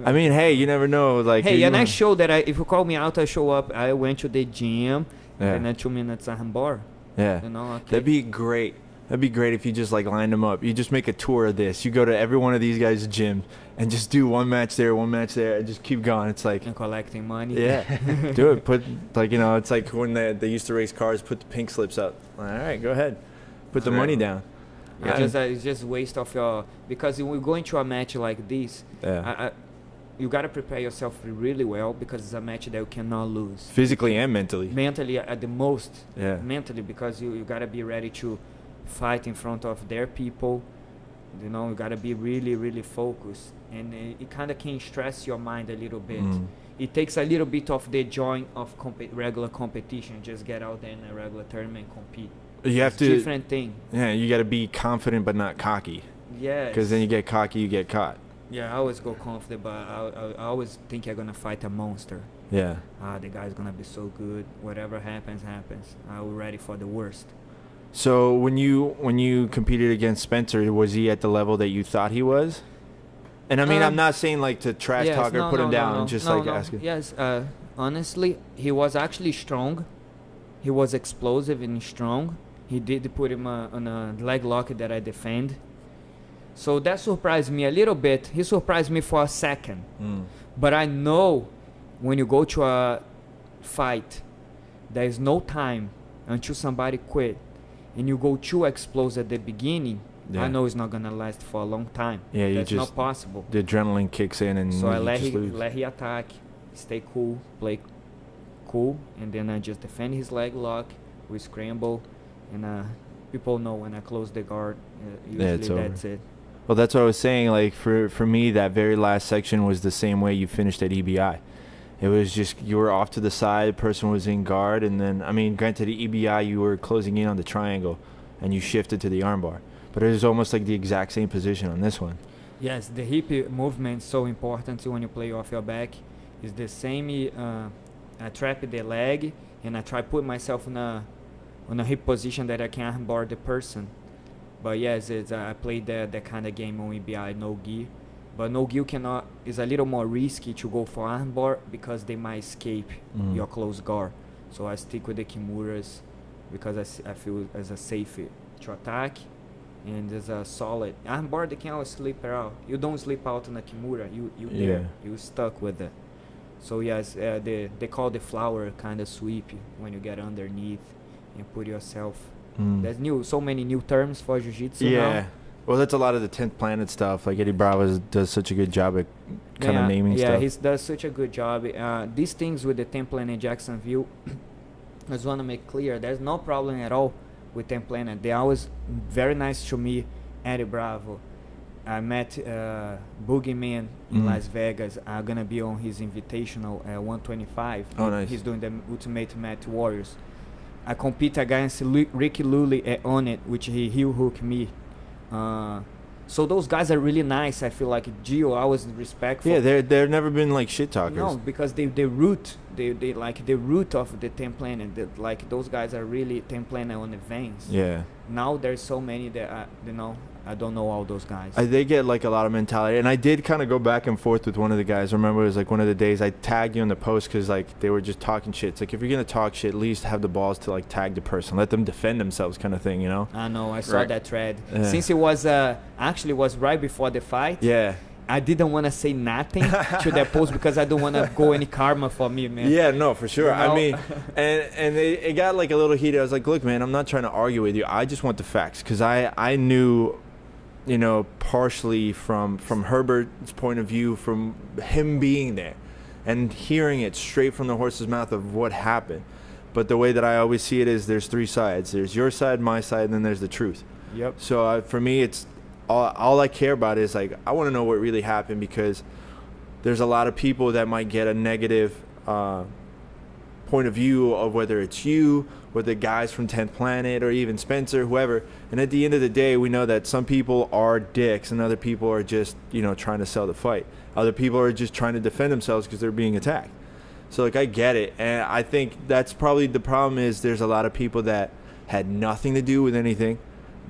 I mean, hey, you never know. Like,
Hey,
you
and I show that if you call me out, I show up. I went to the gym,
Yeah.
and then 2 minutes Armbar.
Yeah.
You know, okay.
That'd be great. That'd be great if you just like lined them up. You just make a tour of this. You go to every one of these guys' gym and just do one match there, and just keep going. It's like,
and collecting money.
yeah, do it. Put like, you know, it's like when they used to race cars. Put the pink slips up. All right, go ahead. Put the money down.
It's just waste of your, because when we go into a match like this,
Yeah.
you gotta prepare yourself really well, because it's a match that you cannot lose.
Physically and mentally.
Mentally at the most.
Yeah.
Mentally, because you gotta be ready to fight in front of their people. You know, you gotta be really, really focused, and it kind of can stress your mind a little bit. It takes a little bit of the joy of regular competition. Just get out there in a regular tournament and compete.
You have
It's
to.
different thing.
Yeah, you got to be confident but not cocky.
Yeah.
Because then you get cocky, you get caught.
Yeah, I always go confident, but I always think I'm gonna fight a monster.
Yeah.
The guy's gonna be so good. Whatever happens, happens. I'm ready for the worst.
So when you competed against Spencer, was he at the level that you thought he was? And I mean, I'm not saying like to trash talk or put him down, just like asking.
Yes, honestly, he was actually strong. He was explosive and strong. He did put him on a leg lock that I defend. So that surprised me a little bit. He surprised me for a second. But I know when you go to a fight, there is no time until somebody quit. And you go too explosive at the beginning,
Yeah.
I know it's not gonna last for a long time.
Yeah, you
That's
just
not possible.
the adrenaline kicks in and
So I
you
let
just lose.
he attack, stay cool, play cool, and then I just defend his leg lock, we scramble, and people know when I close the guard. Usually
it's over.
that's it.
Well, that's what I was saying. Like for me, that very last section was the same way you finished at EBI. It was just you were off to the side, person was in guard, and then I mean, granted, at EBI you were closing in on the triangle, and you shifted to the armbar, but it was almost like the exact same position on this one.
Yes, the hip movement is so important when you play off your back. It's the same. I trap the leg, and I try put myself in a hip position that I can armbar the person. But yes, I played that kind of game on EBI, no gi. But no gi cannot, is a little more risky to go for armbar because they might escape your close guard. So I stick with the kimuras because I feel as a safe to attack, and as a solid armbar. They can always slip out. You don't slip out in a kimura. You there. You stuck with it. So yes, they call the flower kind of sweep when you get underneath and put yourself. There's so many new terms for jiu-jitsu now.
Well, that's a lot of the 10th Planet stuff. Like Eddie Bravo does such a good job at kind of naming stuff.
Yeah, he does such a good job. These things with the 10th Planet in Jacksonville, I just want to make clear, there's no problem at all with 10th Planet. They're always very nice to me, Eddie Bravo. I met Boogeyman in Las Vegas. I'm going to be on his invitational 125.
Oh, nice.
He's doing the Ultimate Match Warriors. I compete against Ricky Lully at On It, which he heel hooked me. So those guys are really nice. I feel like Gio, I was respectful.
Yeah, they've never been like shit talkers.
No, because they root like the root of the 10 Planet. Like those guys are really 10 Planet on the veins.
Yeah.
Now there's so many that I don't know all those guys.
They get like a lot of mentality, and I did kind of go back and forth with one of the guys. I remember it was like one of the days I tagged you in the post because like they were just talking shit. It's like if you're gonna talk shit, at least have the balls to like tag the person, let them defend themselves, kind of thing, you know.
I know. I saw that thread.
Yeah.
Since it was actually was right before the fight.
Yeah.
I didn't want to say nothing to that post because I don't want to go any karma for me, man.
Yeah, no, for sure.
You know?
I mean, and it got like a little heated. I was like, look, man, I'm not trying to argue with you. I just want the facts because I knew, you know, partially from Herbert's point of view, from him being there and hearing it straight from the horse's mouth of what happened. But the way that I always see it is there's three sides. There's your side, my side, and then there's the truth.
Yep.
So for me, it's all I care about is like I want to know what really happened because there's a lot of people that might get a negative point of view of whether it's you or the guys from 10th Planet or even Spencer, whoever. And at the end of the day, we know that some people are dicks and other people are just, you know, trying to sell the fight. Other people are just trying to defend themselves because they're being attacked. So, like, I get it. And I think that's probably the problem is there's a lot of people that had nothing to do with anything,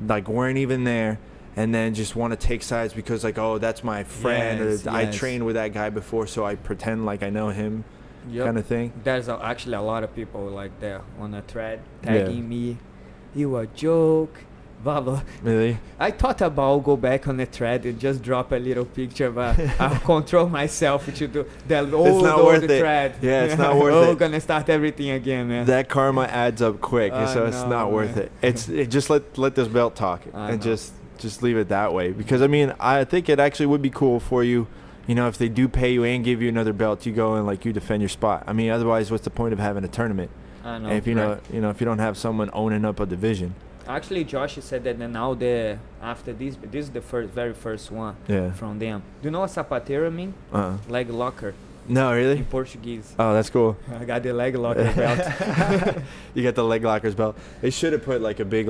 like weren't even there, and then just want to take sides because, like, oh, that's my friend.
Yes,
or I
yes.
trained with that guy before, so I pretend like I know him.
Yep.
Kind of thing.
There's actually a lot of people like that on a thread tagging me. You a joke, blah blah.
Really?
I thought about go back on the thread and just drop a little picture, but I'll control myself to do the old thread.
Yeah, it's not worth
Oh,
it.
gonna start everything again, man.
That karma adds up quick, so it's
no,
not worth
man.
it. Just let this belt talk and
know.
just leave it that way. Because I mean, I think it actually would be cool for you. You know, if they do pay you and give you another belt, you go and like you defend your spot. I mean, otherwise, what's the point of having a tournament?
I know.
And if if you don't have someone owning up a division.
Actually, Josh said that now after this is the very first one from them. Do you know what sapateiro mean? Leg locker.
No, really?
In Portuguese.
Oh, that's cool.
I got the leg locker belt.
You got the leg lockers belt. They should have put like a big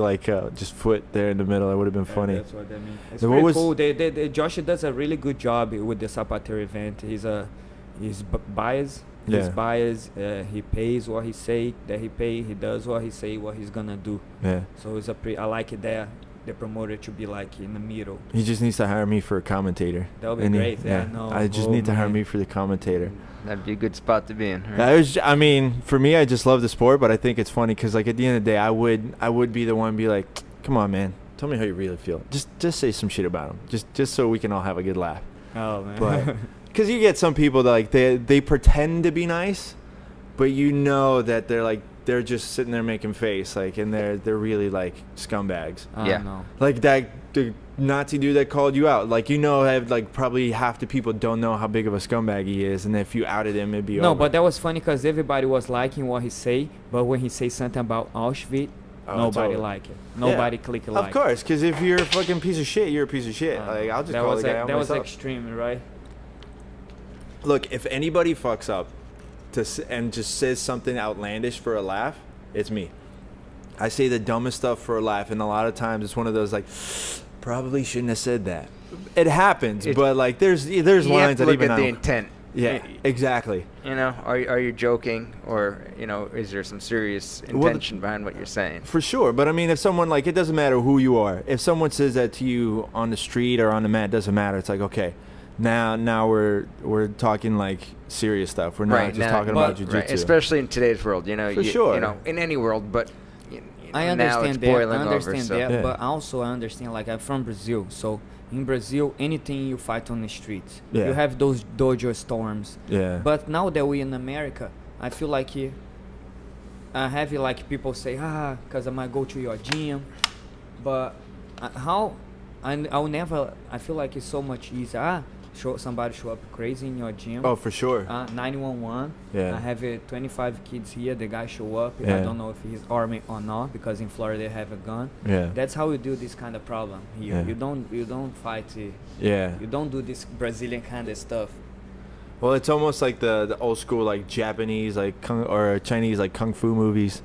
just foot there in the middle. That would have been funny.
That's what that means. It's
Then
pretty cool. Josh does a really good job with the sapateiro event. He's biased.
Yeah.
He's biased. He pays what he say that he pay. He does what he say what he's gonna do.
Yeah.
So it's I like it there. The promoter to be like in the middle.
He just needs to hire me for a commentator.
That would be great. No,
I just need to hire me for the commentator.
That'd be a good spot to be in. Right?
I mean, for me, I just love the sport, but I think it's funny because, like, at the end of the day, I would be the one be like, "Come on, man, tell me how you really feel. Just say some shit about him, just so we can all have a good laugh."
Oh man.
But because you get some people that like they pretend to be nice, but you know that they're just sitting there making face, like, and they're really like scumbags.
No.
Like the Nazi dude that called you out, like, like probably half the people don't know how big of a scumbag he is, and if you outed him, it'd be over.
But that was funny because everybody was liking what he say, but when he say something about Auschwitz, nobody like it. Nobody click like.
Of course, because if you're a fucking piece of shit, you're a piece of shit. Like, I'll just call the guy out myself.
That was extreme, right?
Look, if anybody fucks up and just says something outlandish for a laugh, it's me. I say the dumbest stuff for a laugh, and a lot of times it's one of those like, probably shouldn't have said that. It happens, but like there's lines that even
look at the intent.
Yeah, exactly.
You know, are you joking, or is there some serious intention behind what you're saying?
For sure, but I mean, if someone it doesn't matter who you are. If someone says that to you on the street or on the mat, it doesn't matter. It's like, okay. Now we're talking like serious stuff. We're not just talking about jiu-jitsu.
Right. Especially in today's world,
For sure.
In any world, but
I
now
understand
it's
that.
boiling
I understand
over,
that, but also I understand. Like, I'm from Brazil, so in Brazil, anything you fight on the streets, you have those dojo storms.
Yeah.
But now that we're in America, I feel like I have like people say, because I might go to your gym, but how? I'll never. I feel like it's so much easier. Somebody show up crazy in your gym.
Oh, for sure.
911.
Yeah.
I have 25 kids here. The guy show up.
Yeah.
I don't know if he's army or not, because in Florida they have a gun.
Yeah.
That's how we do this kind of problem here.
Yeah.
You don't fight.
Yeah.
You don't do this Brazilian kind of stuff.
Well, it's almost like the old school like Japanese or Chinese like kung fu movies,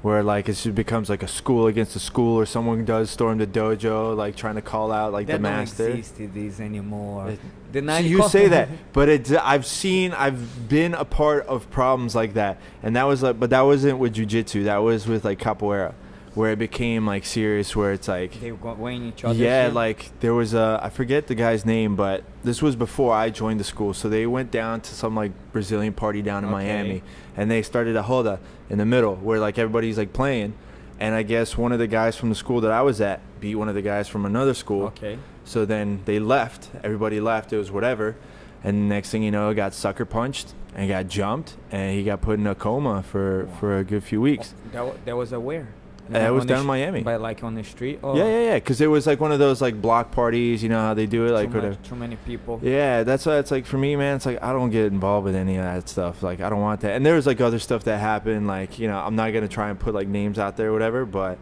where like it just becomes like a school against a school, or someone does storm the dojo, like trying to call out like the master.
That don't exist these anymore.
So you say that, but I've been a part of problems like that, and that was but that wasn't with jiu-jitsu. That was with like capoeira, where it became like serious, where it's like
they were going each other.
Yeah, like there was I forget the guy's name, but this was before I joined the school. So they went down to some like Brazilian party down in Miami, and they started a roda in the middle where like everybody's like playing, and I guess one of the guys from the school that I was at beat one of the guys from another school.
Okay.
So then they left. Everybody left. It was whatever. And next thing you know, got sucker punched and got jumped, and he got put in a coma for a good few weeks.
That was where?
That was down in Miami.
By like on the street? Oh.
Yeah. Because it was like one of those like block parties. You know how they do it, like
too many people.
Yeah, that's why it's like for me, man. It's like I don't get involved with any of that stuff. Like I don't want that. And there was like other stuff that happened. Like I'm not gonna try and put like names out there or whatever. But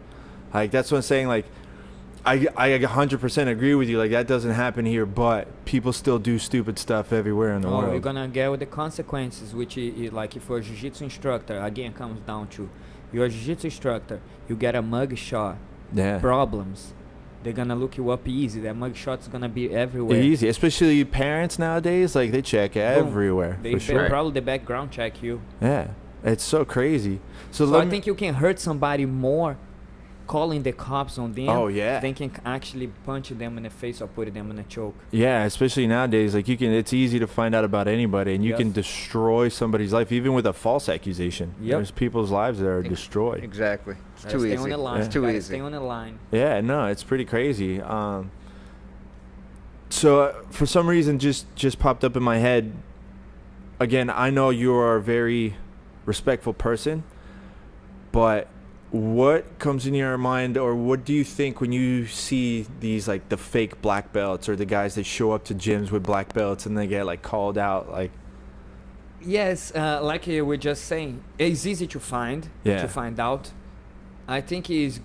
like that's what I'm saying. Like I 100% agree with you. Like that doesn't happen here, but people still do stupid stuff everywhere in the world.
You're gonna get with the consequences, which is like if you're a jiu-jitsu instructor, again comes down to you're a jiu-jitsu instructor, you get a mug shot, problems. They're gonna look you up easy. That mug shot's gonna be everywhere.
Easy, especially parents nowadays. Like they check everywhere.
They probably the background check you.
Yeah, it's so crazy.
So I think you can hurt somebody more calling the cops on them.
Oh yeah.
They can actually punch them in the face or put them in a choke.
Yeah, especially nowadays. Like it's easy to find out about anybody, and you can destroy somebody's life even with a false accusation.
Yep.
There's people's lives that are destroyed.
Exactly. It's too easy.
Stay on the line.
It's too easy.
Stay on the line.
Yeah, no, it's pretty crazy. So for some reason, just popped up in my head. Again, I know you are a very respectful person, but what comes in your mind, or what do you think when you see these like the fake black belts or the guys that show up to gyms with black belts and they get like called out? Like,
yes, like you were just saying, it's easy to find out. I think I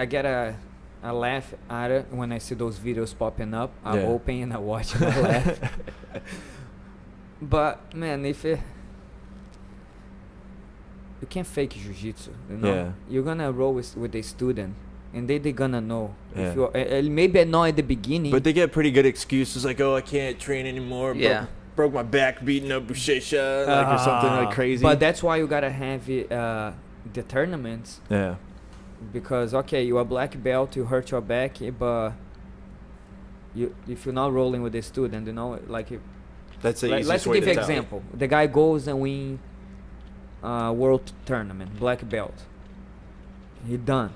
get a laugh at it when I see those videos popping up. I open and I watch and I laugh. But man, you can't fake jiu-jitsu, You're gonna roll with the student, and they're gonna know. If you're, maybe not at the beginning.
But they get pretty good excuses, like, oh, I can't train anymore.
Yeah.
Broke my back beating up Bushesha, or something like crazy.
But that's why you gotta have the tournaments.
Yeah.
Because, you're a black belt, you hurt your back, but if you're not rolling with the student,
that's the easiest
let's
way
give
to
an
tell.
example. The guy goes and wins world tournament, black belt. He done.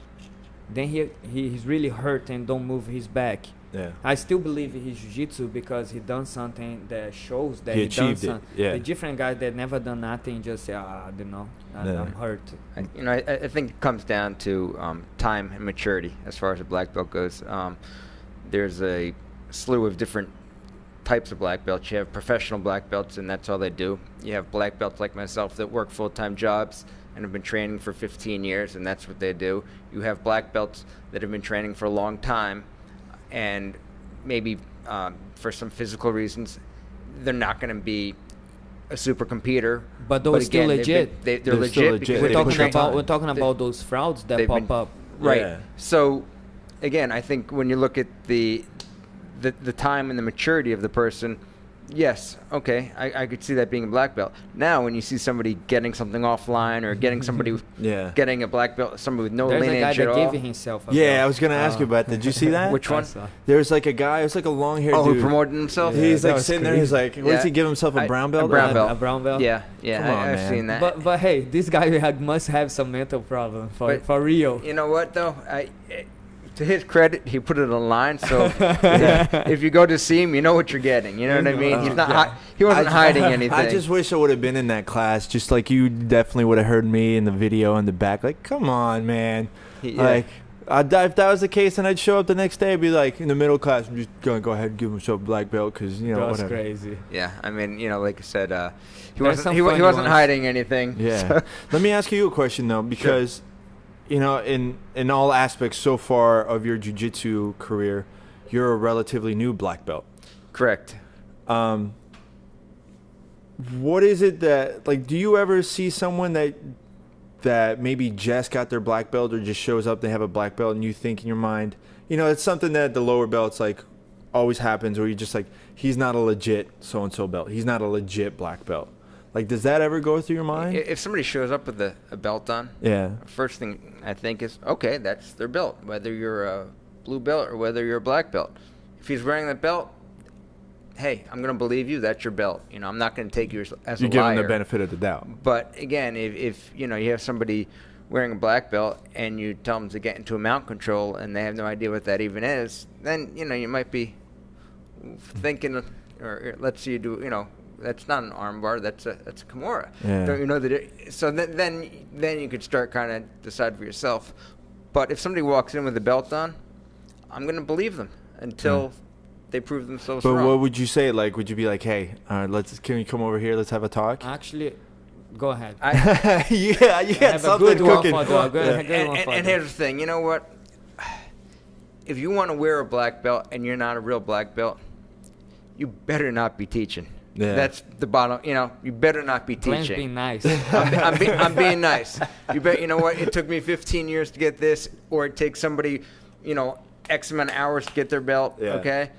Then he's really hurt and don't move his back.
Yeah.
I still believe he's jiu-jitsu because he done something that shows that
he
he done
achieved it.
something.
Yeah.
The different guys that never done nothing just say, I'm hurt.
I think it comes down to time and maturity as far as a black belt goes. There's a slew of different types of black belts. You have professional black belts, and that's all they do. You have black belts like myself that work full-time jobs and have been training for 15 years, and that's what they do. You have black belts that have been training for a long time, and maybe for some physical reasons, they're not going to be a super computer.
But those still legit.
They're legit. Because
we're talking about those frauds that pop up.
Right.
Yeah.
So, again, I think when you look at the time and the maturity of the person, yes, okay, I could see that being a black belt. Now, when you see somebody getting something offline or getting somebody getting a black belt, somebody with no lineage at all.
There's a guy that gave himself a belt.
I was going to ask you about that. Did you see that?
Which one?
There's like a guy, it's like a long-haired dude.
Who promoted himself?
He's like sitting there, he's like, what does he give himself, a brown belt?
A brown belt.
A brown belt?
Yeah,
Come on,
I've
man.
seen that.
But hey, this guy must have some mental problem for real.
You know what, though? To his credit, he put it online, so if you go to see him, you know what you're getting. You know what I mean? He's not. He wasn't hiding anything.
I just wish I would have been in that class. Just like you definitely would have heard me in the video in the back. Like, come on, man. Like, if that was the case, then I'd show up the next day and be like, in the middle class, I'm just going to go ahead and give myself a black belt because,
That's
whatever.
crazy.
Yeah, I mean, like I said, he wasn't hiding anything.
Yeah.
So.
Let me ask you a question, though, because... in all aspects so far of your jiu-jitsu career, you're a relatively new black belt.
Correct.
What is it that, like, do you ever see someone that maybe just got their black belt or just shows up, they have a black belt, and you think in your mind, it's something that the lower belts, like, always happens, where you're just like, he's not a legit so-and-so belt. He's not a legit black belt. Like, does that ever go through your mind?
If somebody shows up with a belt on, first thing I think is, okay, that's their belt, whether you're a blue belt or whether you're a black belt. If he's wearing that belt, hey, I'm going to believe you. That's your belt. I'm not going to take you as a liar.
You're giving the benefit of the doubt.
But again, if you have somebody wearing a black belt and you tell them to get into a mount control and they have no idea what that even is, then, you might be thinking, or let's see you do, that's not an armbar, that's a Kimura.
Yeah.
Don't you know that? So then you could start kind of decide for yourself. But if somebody walks in with a belt on, I'm going to believe them until they prove themselves wrong.
But what would you say? Like, would you be like, hey, can you come over here? Let's have a talk?
Actually, go ahead.
You got something cooking.
And here's the thing. You know what? If you want to wear a black belt and you're not a real black belt, you better not be teaching.
Yeah.
That's the bottom. You better not be
Glenn's
teaching.
being nice.
I'm being nice. You know what? It took me 15 years to get this, or it takes somebody, X amount of hours to get their belt.
Yeah.
Okay,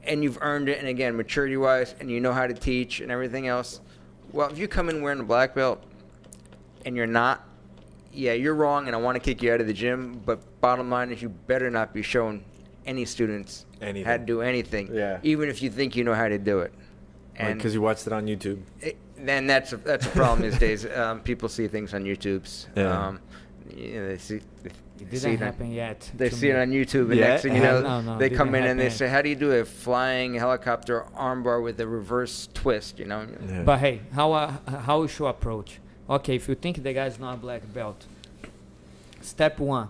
and you've earned it. And again, maturity-wise, and you know how to teach and everything else. Well, if you come in wearing a black belt and you're not, yeah, you're wrong, and I want to kick you out of the gym. But bottom line is, you better not be showing any students how to do anything, even if you think you know how to do it.
And because you watched it on YouTube.
Then that's a problem these days. People see things on YouTube's.
Yeah.
They see.
It didn't happen yet.
They see it on YouTube, and next thing you know,
No,
they come in and they
yet.
say, "How do you do a flying helicopter armbar with a reverse twist?"
Yeah.
But hey, how you should approach? Okay, if you think the guy's not a black belt, step one,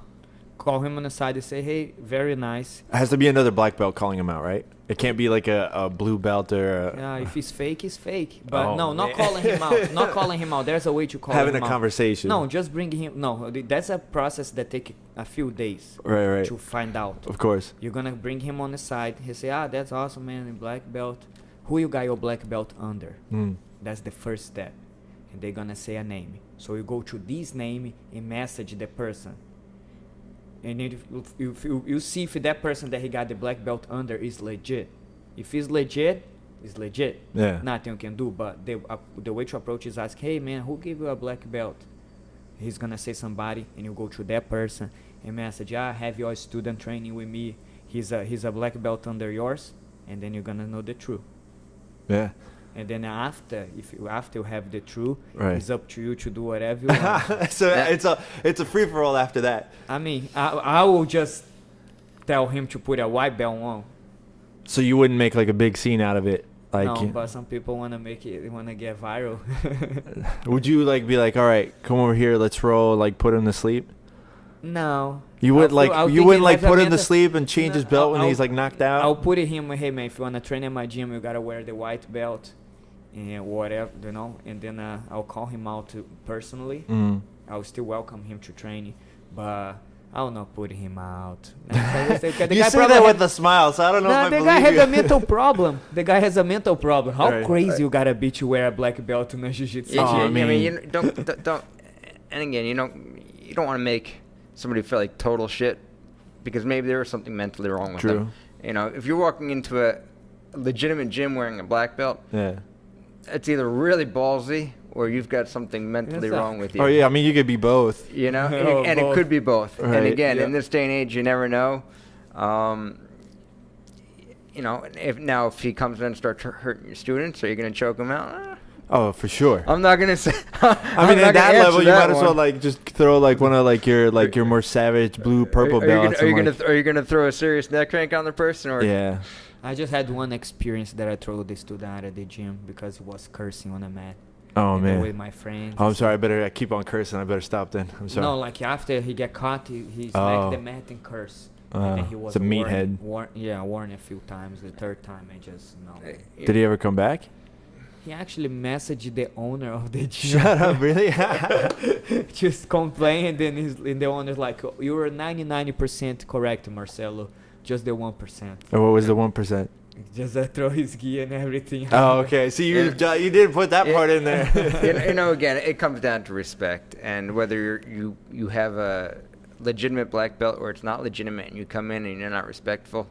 call him on the side and say, "Hey, very nice."
It has to be another black belt calling him out, right? It can't be like a blue belt or
Yeah, if he's fake, he's fake. But not
man.
calling him out. Not calling him out. There's a way to call him out.
having a conversation.
No, just bring him. No, that's a process that takes a few days
Right.
to find out.
Of course.
You're gonna bring him on the side. He say, that's awesome, man, in black belt. Who you got your black belt under? That's the first step. And they're gonna say a name. So you go to this name and message the person. And if you see if that person that he got the black belt under is legit. If he's legit, it's legit.
Yeah.
Nothing you can do. But the way to approach is ask, hey man, who gave you a black belt? He's gonna say somebody, and you go to that person and message, I have your student training with me. He's a black belt under yours, and then you're gonna know the truth.
Yeah.
And then after you have the truth,
Right.
it's up to you to do whatever you want.
So it's a free for all after that.
I mean, I will just tell him to put a white belt on.
So you wouldn't make like a big scene out of it, like.
No, but some people want to make it. They want to get viral.
Would you like be like, all right, come over here, let's roll, like put him to sleep?
No.
You would
I'll
put him to sleep and change his belt when he's like knocked out.
I'll put him. Hey man, if you wanna train in my gym, you gotta wear the white belt, and whatever, And then I'll call him out personally. I'll still welcome him to training, but I'll not put him out.
You say that with a smile, so I don't know if I
the
believe
guy has
you.
a mental problem. The guy has a mental problem. How
Right.
crazy you gotta be to wear a black belt in a jiu-jitsu?
I
I
mean,
mean-
you don't. And again, you don't want to make somebody feel like total shit, because maybe there is something mentally wrong with them. If you're walking into a legitimate gym wearing a black belt,
Yeah.
it's either really ballsy or you've got something mentally wrong with you.
Oh yeah, I mean you could be both.
And
both.
it could be both.
Right,
And again,
yeah.
in this day and age, you never know. If he comes in and starts hurting your students, are you going to choke him out?
Oh, for sure.
I'm not going to say.
I mean, at that level, you might as well like just throw like one of like your more savage blue purple belts.
Are you gonna throw a serious neck crank on the person, or?
Yeah.
I just had one experience that I threw the student out of the gym because he was cursing on the mat.
Oh man.
With my friends.
Oh, I'm sorry. I keep on cursing. I better stop then. I'm sorry.
No, like after he get caught, he smacked the mat and cursed. And then he was
it's a meathead.
warned a few times. The third time, I just no.
Did he ever come back?
He actually messaged the owner of the gym.
Shut up, really?
Just complained, and the owner's like, "You were 99% correct, Marcelo. Just the 1%."
Or what was the 1%?
Just throw his gear and everything.
Oh, okay. So you didn't put that part in there.
Again, it comes down to respect, and whether you have a legitimate black belt or it's not legitimate, and you come in and you're not respectful,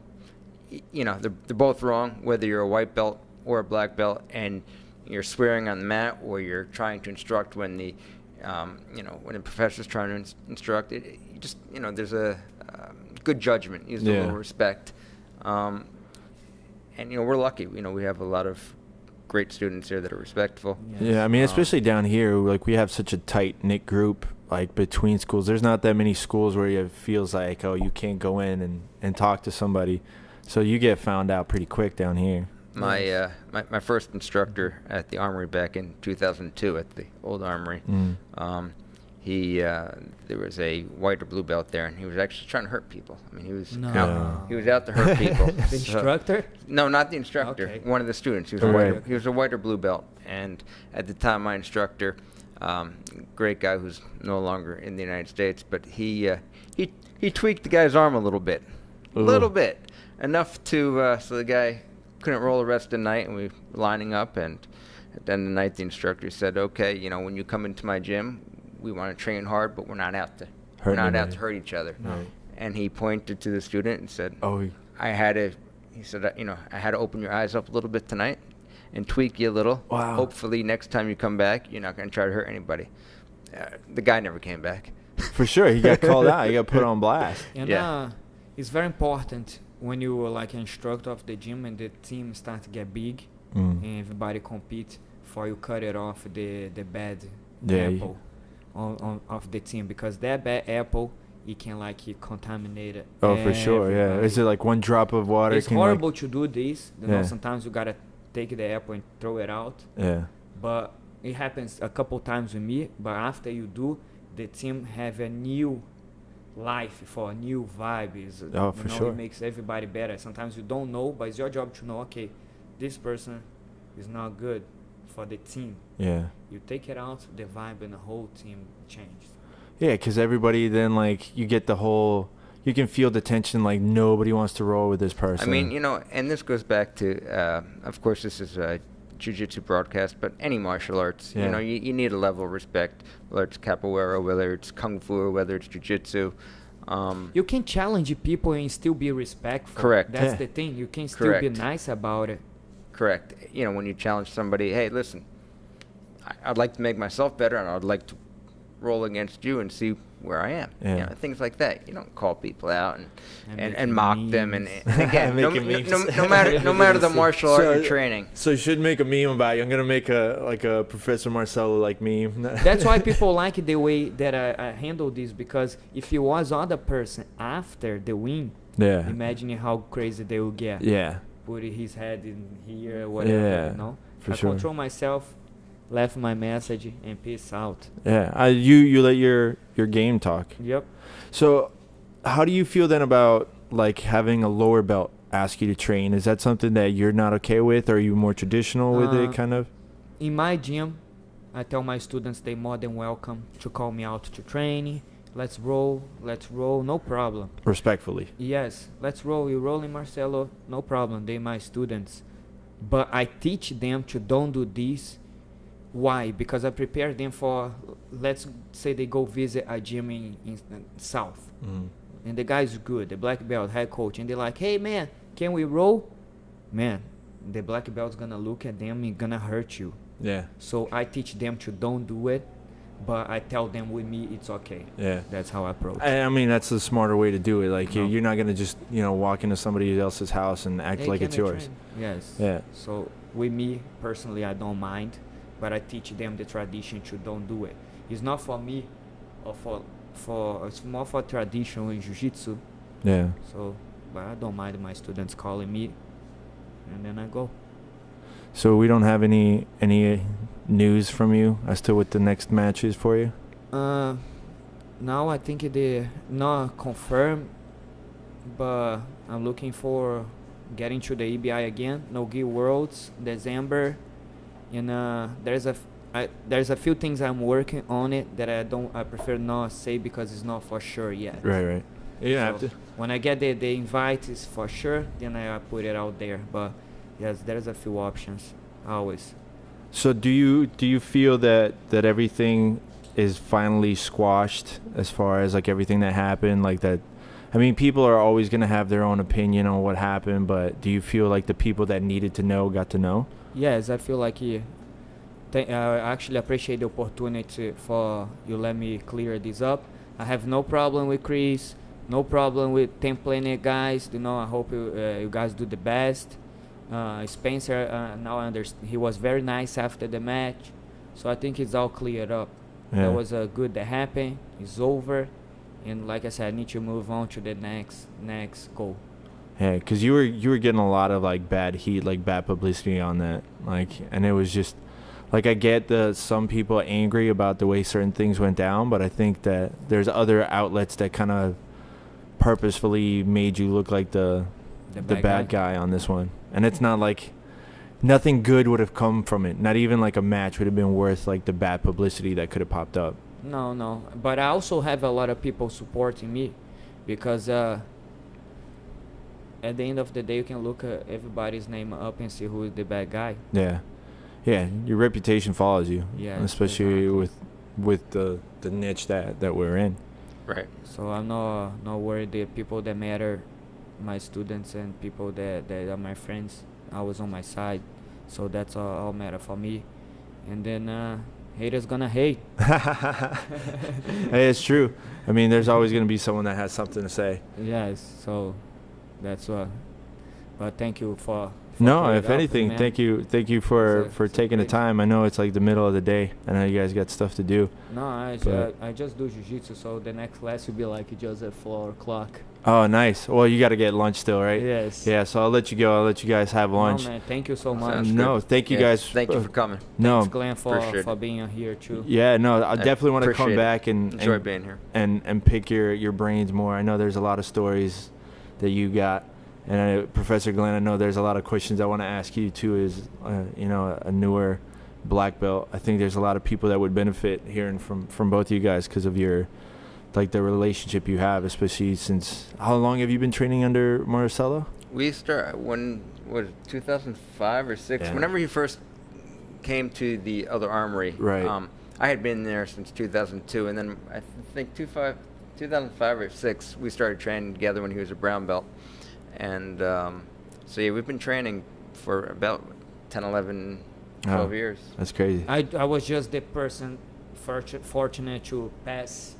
they're both wrong. Whether you're a white belt or a black belt, and you're swearing on the mat, or you're trying to instruct when the when a professor's trying to instruct, there's a good judgment, use a little respect. And we're lucky. We have a lot of great students here that are respectful.
Yeah, I mean, especially down here, like we have such a tight knit group. like between schools. There's not that many schools where it feels like, oh, you can't go in and talk to somebody. So you get found out pretty quick down here.
My first instructor at the Armory back in 2002 at the old Armory, there was a white or blue belt there, and he was actually trying to hurt people. I mean, he was out to hurt people.
The instructor?
No, not the instructor.
Okay.
One of the students. He was a white or blue belt, and at the time, my instructor, great guy who's no longer in the United States, but he tweaked the guy's arm a little bit, enough to so the guy couldn't roll the rest of the night, and we were lining up, and at the end of the night, the instructor said, "Okay, when you come into my gym, we want to train hard, but we're not out to hurt each other."
Right.
And he pointed to the student and said,
"Oh,
I had to open your eyes up a little bit tonight and tweak you a little.
Wow.
Hopefully next time you come back, you're not going to try to hurt anybody." The guy never came back.
For sure, he got called out. He got put on blast.
And it's very important when you are like an instructor of the gym and the team start to get big and everybody compete for you cut it off the bad apple of the team, because that bad apple, it can like contaminate it.
Oh, for sure, yeah. Is it like one drop of water?
It's horrible to do this. Sometimes you gotta take the apple and throw it out.
Yeah.
But it happens a couple times with me. But after you do, the team have a new life for a new vibe.
For sure.
It makes everybody better. Sometimes you don't know, but it's your job to know, okay, this person is not good for the team.
Yeah.
You take it out, the vibe and the whole team changes.
Yeah, because everybody then, like, you get the whole, you can feel the tension, like nobody wants to roll with this person.
I mean, and this goes back to, of course, this is a Jiu-Jitsu broadcast, but any martial arts, you need a level of respect, whether it's capoeira, whether it's kung fu, whether it's Jiu-Jitsu.
You can challenge people and still be respectful.
Correct.
That's the thing. You can still be nice about it.
Correct. When you challenge somebody, hey, listen, I'd like to make myself better, and I'd like to roll against you and see where I am.
Yeah.
Things like that. You don't call people out and mock them. And again, no matter the martial art you're training.
So you should make a meme about you. I'm gonna make a Professor Marcelo like meme.
That's why people like the way that I handle this, because if it was other person after the win, imagine how crazy they will get.
Yeah.
Put his head in here, whatever.
For
I
sure.
control myself, left my message, and peace out.
Yeah. You let your game talk.
Yep.
So, how do you feel then about like having a lower belt ask you to train? Is that something that you're not okay with, or are you more traditional with it, kind of?
In my gym, I tell my students they're more than welcome to call me out to training. Let's roll, no problem.
Respectfully.
Yes, let's roll. You rolling, Marcelo? No problem. They're my students. But I teach them to don't do this. Why? Because I prepare them for, let's say they go visit a gym in South. And the guy's good, the black belt, head coach. And they're like, hey, man, can we roll? Man, the black belt's going to look at them and going to hurt you.
Yeah.
So I teach them to don't do it. But I tell them with me, it's okay.
Yeah.
That's how I approach.
I mean, that's the smarter way to do it. Like, you're not going to just, walk into somebody else's house and act like it's yours.
Yes.
Yeah.
So with me, personally, I don't mind. But I teach them the tradition to don't do it. It's not for me or it's more for tradition in Jiu-Jitsu.
Yeah.
So, but I don't mind my students calling me, and then I go.
So we don't have any news from you as to what the next match is for you?
Now I think they're not confirmed, but I'm looking for getting to the EBI again. No-Gi Worlds, December, and there's a few things I'm working on it that I prefer not say because it's not for sure yet.
Right. You have to.
When I get the invite is for sure, then I put it out there. But yes, there's a few options always.
So do you feel that everything is finally squashed as far as like everything that happened, like that? I mean, people are always going to have their own opinion on what happened, but do you feel like the people that needed to know got to know?
Yes, I feel like I actually appreciate the opportunity for you let me clear this up. I have no problem with Chris, no problem with 10 Planet guys. I hope you guys do the best. Spencer, now I understand, he was very nice after the match, so I think it's all cleared up. That was good that happened. It's over. And like I said, I need to move on to the next goal.
Yeah, because you were getting a lot of like bad heat, like bad publicity on that, like, and it was just like, I get some people angry about the way certain things went down, but I think that there's other outlets that kind of purposefully made you look like the bad guy on this one, and it's not like nothing good would have come from it. Not even like a match would have been worth like the bad publicity that could have popped up.
No, but I also have a lot of people supporting me, because at the end of the day, you can look at everybody's name up and see who is the bad guy.
Yeah, your reputation follows you.
Yeah,
especially with the niche that we're in.
Right.
So I'm not worried. The people that matter, my students and people that are my friends, I was on my side. So that's all matter for me. And then haters gonna hate.
Hey, it's true. I mean, there's always gonna be someone that has something to say.
Yes. So that's what. But thank you for
no, if anything, man. thank you for taking the time. I know it's like the middle of the day. I know you guys got stuff to do.
No, I just do jiu-jitsu, so the next class will be like just at 4 o'clock.
Oh, nice. Well, you got to get lunch still, right?
Yes.
Yeah, so I'll let you go. I'll let you guys have lunch.
No, man, thank you so much.
No, thank you guys.
Thank you for coming.
No,
thanks, Glenn, for being here too.
Yeah, no, I definitely want to come back and
enjoy being here
and pick your brains more. I know there's a lot of stories that you got. And Professor Glenn, I know there's a lot of questions I want to ask you too. Is a newer black belt. I think there's a lot of people that would benefit hearing from both of you guys because of your the relationship you have, especially since how long have you been training under Marcelo?
We start when was 2005 or 6. Yeah. Whenever he first came to the other armory,
right?
I had been there since 2002, and then I think 2005 or 6 we started training together when he was a brown belt. And so yeah, we've been training for about 10, 11, 12 years.
That's crazy.
I was just the person fortunate to pass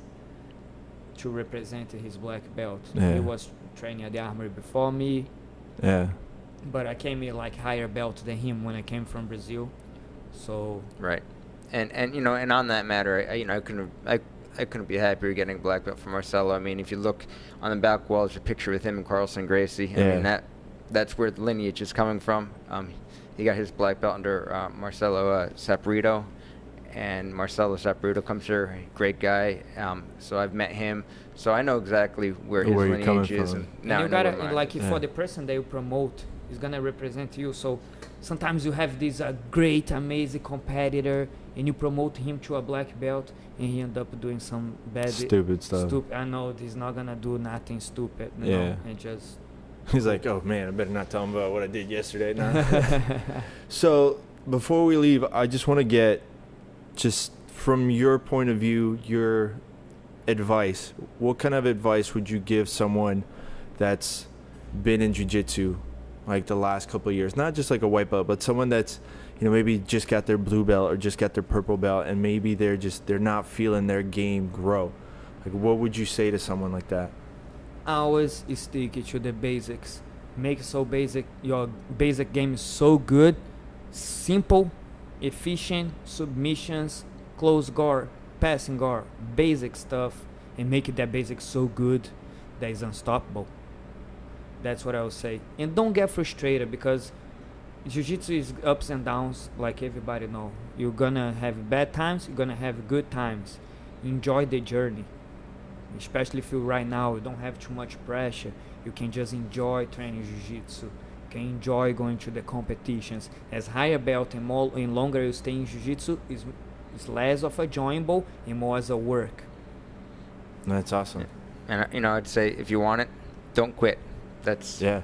to represent his black belt.
Yeah.
He was training at the armory before me.
Yeah.
But I came in like higher belt than him when I came from Brazil. So
right. And and on that matter, I couldn't be happier getting a black belt from Marcelo. I mean, if you look on the back wall, there's a picture with him and Carlson Gracie. I mean, that's where the lineage is coming from. He got his black belt under Marcelo Saporito, and Marcelo Saporito comes here, great guy. So I've met him, so I know exactly where his lineage is. And now
you gotta for the person that you promote is gonna represent you. So sometimes you have this great, amazing competitor, and you promote him to a black belt, and he end up doing some bad
stupid stuff.
I know he's not gonna do nothing stupid. And just
he's like, oh man, I better not tell him about what I did yesterday. So before we leave, I just want to get just from your point of view, your advice. What kind of advice would you give someone that's been in jiu-jitsu like the last couple of years? Not just like a white belt, but someone that's maybe just got their blue belt or just got their purple belt, and maybe they're not feeling their game grow. Like, what would you say to someone like that?
Always stick to the basics. Make it so basic. Your basic game is so good, simple, efficient, submissions, close guard, passing guard, basic stuff, and make it that basic so good that is unstoppable. That's what I would say. And don't get frustrated, because jiu-jitsu is ups and downs, like everybody know. You're gonna have bad times, you're gonna have good times. Enjoy the journey. Especially if you right now you don't have too much pressure, you can just enjoy training jiu-jitsu. You can enjoy going to the competitions. As higher belt and longer you stay in jiu-jitsu, is less of a enjoyable and more as a work.
That's awesome.
And I'd say if you want it, don't quit.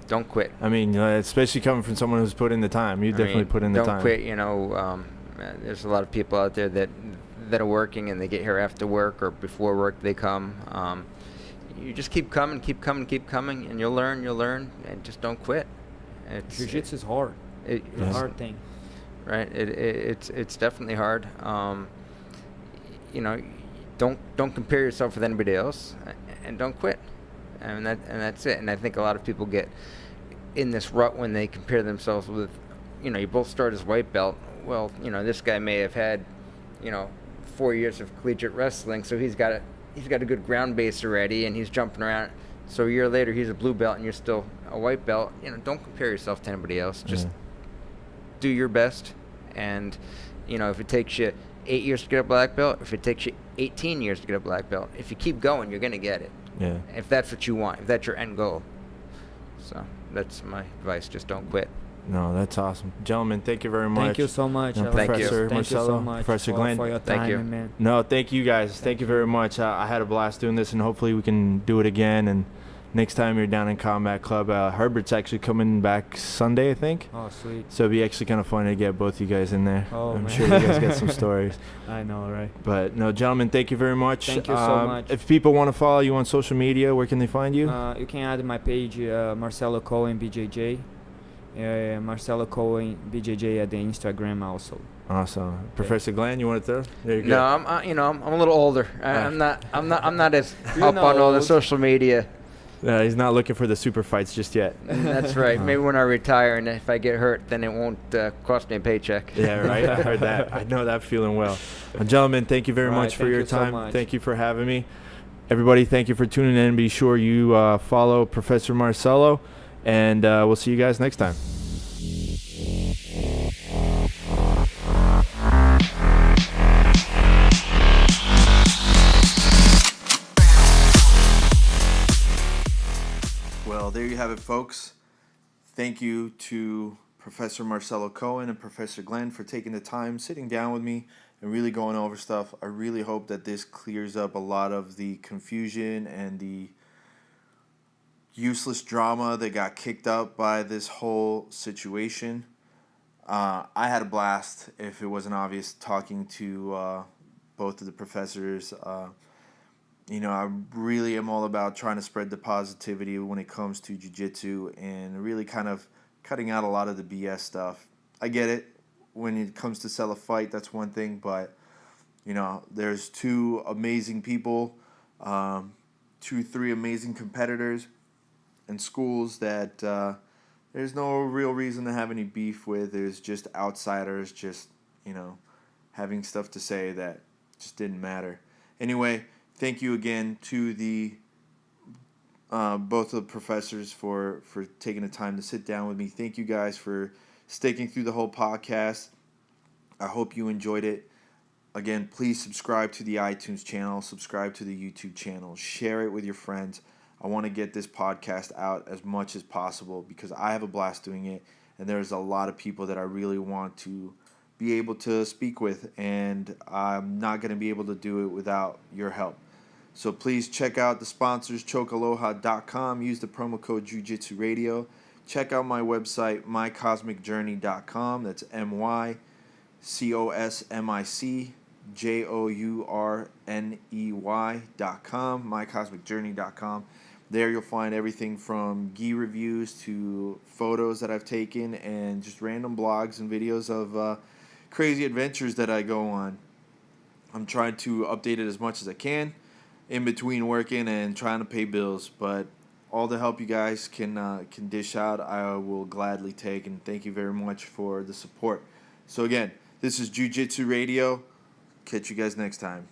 Don't quit.
I mean, especially coming from someone who's put in the time. You definitely put in the time.
Don't quit. There's a lot of people out there that are working, and they get here after work or before work they come. You just keep coming, and you'll learn, and just don't quit.
Jiu-jitsu is hard. It's a hard thing.
Right. It's definitely hard. Don't compare yourself with anybody else, and don't quit. And that's it. And I think a lot of people get in this rut when they compare themselves with, you both start as white belt. Well, this guy may have had, 4 years of collegiate wrestling, so he's got a good ground base already, and he's jumping around. So a year later, he's a blue belt, and you're still a white belt. Don't compare yourself to anybody else. Just do your best, and if it takes you 8 years to get a black belt, if it takes you 18 years to get a black belt, if you keep going, you're gonna get it.
Yeah.
If that's what you want, if that's your end goal. So that's my advice. Just don't quit.
No, that's awesome. Gentlemen, thank you very much.
Thank you so much.
No,
Thank you.
Professor
Thank you
Marcelo,
so much
Professor Glenn.
for your
Thank
time,
you.
man.
No, thank you guys. Thank you very much. I had a blast doing this, and hopefully we can do it again. And next time you're down in Combat Club, Herbert's actually coming back Sunday, I think.
Oh, sweet.
So it'd be actually kind of fun to get both you guys in there.
Oh,
I'm
man.
sure you guys got some stories.
I know, right?
But no, gentlemen, thank you very much.
Thank you so much.
If people want to follow you on social media, where can they find you?
You can add my page, Marcelo Cohen BJJ. Marcelo Cohen BJJ at the Instagram also.
Awesome. Professor Glenn, you want to throw? There you go.
No, I'm a little older. I'm not as
You're
up on all the
old.
social media.
He's not looking for the super fights just yet.
That's right. Maybe when I retire, and if I get hurt, then it won't cost me a paycheck.
Yeah, right. I heard that. I know that feeling well. Gentlemen, thank you very
All
much
right,
for
thank
your
you so
time.
much.
Thank you for having me. Everybody, thank you for tuning in. Be sure you follow Professor Marcelo, and we'll see you guys next time.
Well, there you have it, folks. Thank you to Professor Marcelo Cohen and Professor Glenn for taking the time, sitting down with me, and really going over stuff. I really hope that this clears up a lot of the confusion and the useless drama that got kicked up by this whole situation. I had a blast, if it wasn't obvious, talking to both of the professors. I really am all about trying to spread the positivity when it comes to jiu-jitsu and really kind of cutting out a lot of the BS stuff. I get it. When it comes to sell a fight, that's one thing, but, there's two amazing people, 2-3 amazing competitors and schools that there's no real reason to have any beef with. There's just outsiders just, having stuff to say that just didn't matter. Anyway, thank you again to the both of the professors for taking the time to sit down with me. Thank you guys for sticking through the whole podcast. I hope you enjoyed it. Again, please subscribe to the iTunes channel, subscribe to the YouTube channel, share it with your friends. I want to get this podcast out as much as possible because I have a blast doing it, and there's a lot of people that I really want to be able to speak with, and I'm not going to be able to do it without your help. So please check out the sponsors, chokealoha.com. Use the promo code Jiu-Jitsu Radio. Check out my website, mycosmicjourney.com. That's mycosmicjourney.com, mycosmicjourney.com. There you'll find everything from gi reviews to photos that I've taken and just random blogs and videos of crazy adventures that I go on. I'm trying to update it as much as I can in between working and trying to pay bills, but all the help you guys can dish out, I will gladly take, and thank you very much for the support. So again, this is Jiu-Jitsu Radio. Catch you guys next time.